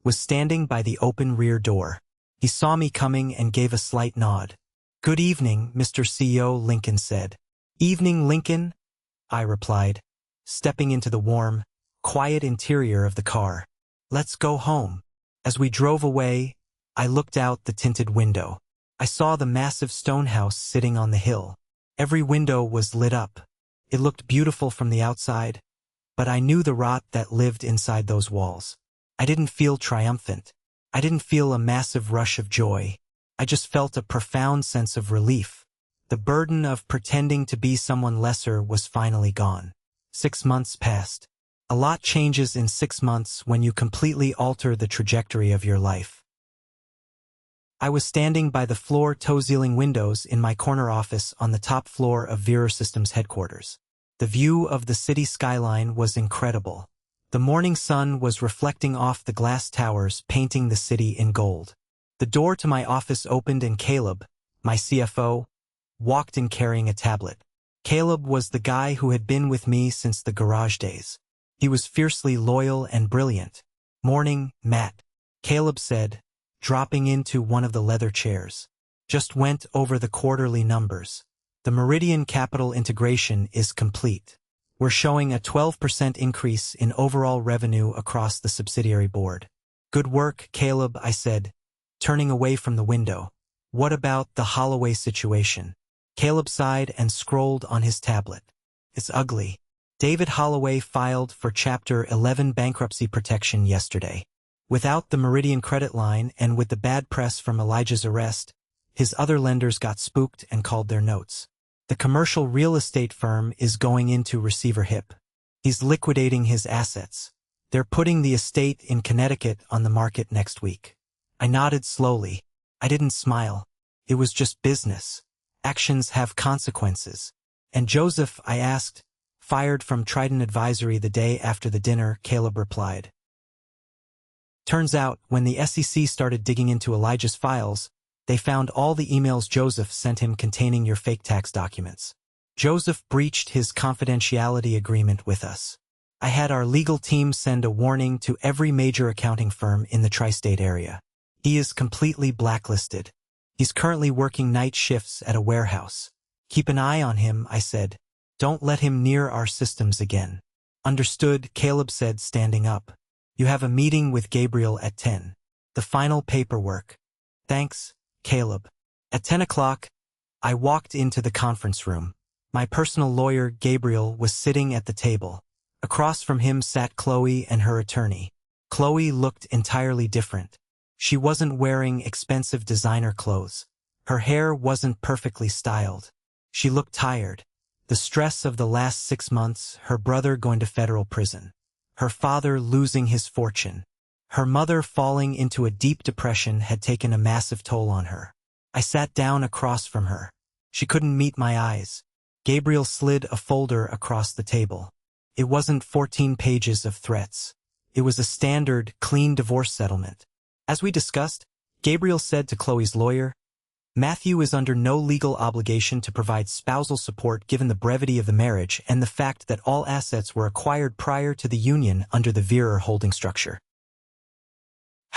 was standing by the open rear door. He saw me coming and gave a slight nod. "Good evening, Mr. CEO," Lincoln said. "Evening, Lincoln," I replied, stepping into the warm, quiet interior of the car. "Let's go home." As we drove away, I looked out the tinted window. I saw the massive stone house sitting on the hill. Every window was lit up. It looked beautiful from the outside, but I knew the rot that lived inside those walls. I didn't feel triumphant. I didn't feel a massive rush of joy. I just felt a profound sense of relief. The burden of pretending to be someone lesser was finally gone. 6 months passed. A lot changes in 6 months when you completely alter the trajectory of your life. I was standing by the floor-to-ceiling windows in my corner office on the top floor of Vera Systems headquarters. The view of the city skyline was incredible. The morning sun was reflecting off the glass towers, painting the city in gold. The door to my office opened and Caleb, my CFO, walked in carrying a tablet. Caleb was the guy who had been with me since the garage days. He was fiercely loyal and brilliant. "Morning, Matt," Caleb said, dropping into one of the leather chairs. "Just went over the quarterly numbers. The Meridian Capital integration is complete. We're showing a 12% increase in overall revenue across the subsidiary board." "Good work, Caleb," I said, turning away from the window. "What about the Holloway situation?" Caleb sighed and scrolled on his tablet. "It's ugly. David Holloway filed for Chapter 11 bankruptcy protection yesterday. Without the Meridian credit line and with the bad press from Elijah's arrest, his other lenders got spooked and called their notes. The commercial real estate firm is going into receivership. He's liquidating his assets. They're putting the estate in Connecticut on the market next week." I nodded slowly. I didn't smile. It was just business. Actions have consequences. "And Joseph," I asked. "Fired from Trident Advisory the day after the dinner," Caleb replied. Turns out, when the SEC started digging into Elijah's files, they found all the emails Joseph sent him containing your fake tax documents. Joseph breached his confidentiality agreement with us. I had our legal team send a warning to every major accounting firm in the tri-state area. He is completely blacklisted. He's currently working night shifts at a warehouse. "Keep an eye on him," I said. "Don't let him near our systems again." "Understood," Caleb said, standing up. "You have a meeting with Gabriel at 10. The final paperwork." "Thanks, Caleb." At 10 o'clock, I walked into the conference room. My personal lawyer, Gabriel, was sitting at the table. Across from him sat Chloe and her attorney. Chloe looked entirely different. She wasn't wearing expensive designer clothes. Her hair wasn't perfectly styled. She looked tired. The stress of the last 6 months, her brother going to federal prison, her father losing his fortune, her mother falling into a deep depression had taken a massive toll on her. I sat down across from her. She couldn't meet my eyes. Gabriel slid a folder across the table. It wasn't 14 pages of threats. It was a standard, clean divorce settlement. As we discussed, Gabriel said to Chloe's lawyer, "Matthew is under no legal obligation to provide spousal support given the brevity of the marriage and the fact that all assets were acquired prior to the union under the Vera holding structure.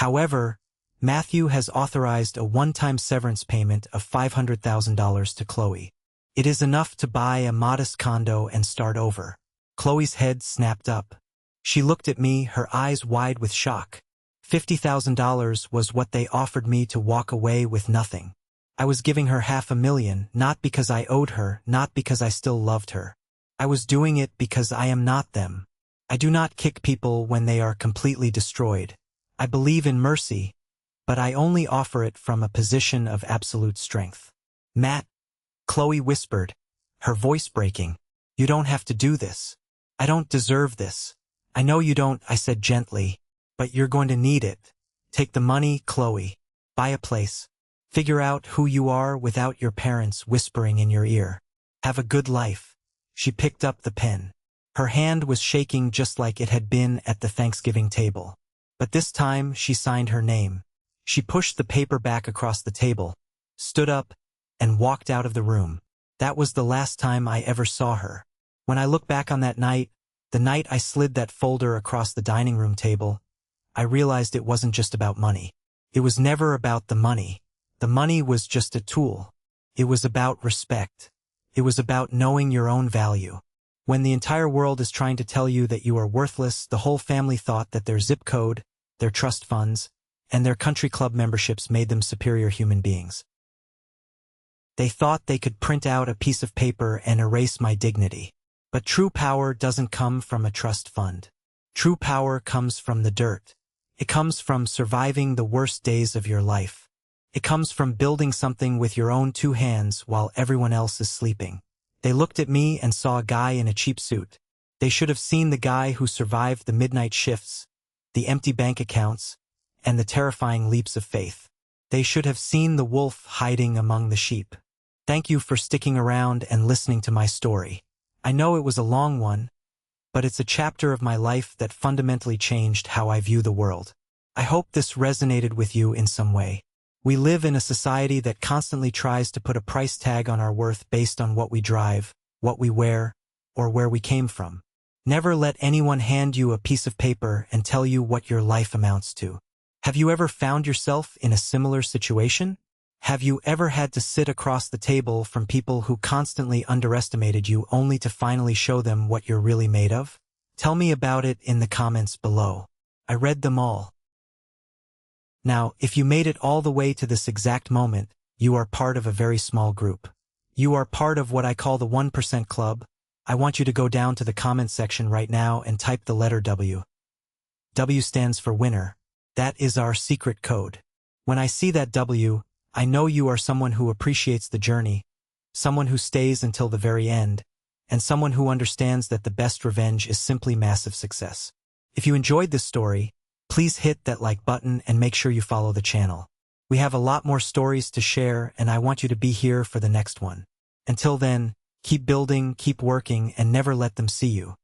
However, Matthew has authorized a one-time severance payment of $500,000 to Chloe. It is enough to buy a modest condo and start over." Chloe's head snapped up. She looked at me, her eyes wide with shock. $50,000 was what they offered me to walk away with nothing. I was giving her $500,000, not because I owed her, not because I still loved her. I was doing it because I am not them. I do not kick people when they are completely destroyed. I believe in mercy, but I only offer it from a position of absolute strength. "Matt," Chloe whispered, her voice breaking, "you don't have to do this. I don't deserve this." "I know you don't," I said gently, "but you're going to need it. Take the money, Chloe. Buy a place. Figure out who you are without your parents whispering in your ear. Have a good life. She picked up the pen. Her hand was shaking just like it had been at the Thanksgiving table. But this time she signed her name. She pushed the paper back across the table, stood up, and walked out of the room. That was the last time I ever saw her. When I look back on that night, the night I slid that folder across the dining room table, I realized it wasn't just about money. It was never about the money. The money was just a tool. It was about respect. It was about knowing your own value. When the entire world is trying to tell you that you are worthless, the whole family thought that their zip code, their trust funds, and their country club memberships made them superior human beings. They thought they could print out a piece of paper and erase my dignity. But true power doesn't come from a trust fund. True power comes from the dirt. It comes from surviving the worst days of your life. It comes from building something with your own two hands while everyone else is sleeping. They looked at me and saw a guy in a cheap suit. They should have seen the guy who survived the midnight shifts, the empty bank accounts, and the terrifying leaps of faith. They should have seen the wolf hiding among the sheep. Thank you for sticking around and listening to my story. I know it was a long one, but it's a chapter of my life that fundamentally changed how I view the world. I hope this resonated with you in some way. We live in a society that constantly tries to put a price tag on our worth based on what we drive, what we wear, or where we came from. Never let anyone hand you a piece of paper and tell you what your life amounts to. Have you ever found yourself in a similar situation? Have you ever had to sit across the table from people who constantly underestimated you only to finally show them what you're really made of? Tell me about it in the comments below. I read them all. Now, if you made it all the way to this exact moment, you are part of a very small group. You are part of what I call the 1% Club. I want you to go down to the comments section right now and type the letter W. W stands for winner. That is our secret code. When I see that W, I know you are someone who appreciates the journey, someone who stays until the very end, and someone who understands that the best revenge is simply massive success. If you enjoyed this story, please hit that like button and make sure you follow the channel. We have a lot more stories to share, and I want you to be here for the next one. Until then, keep building, keep working, and never let them see you.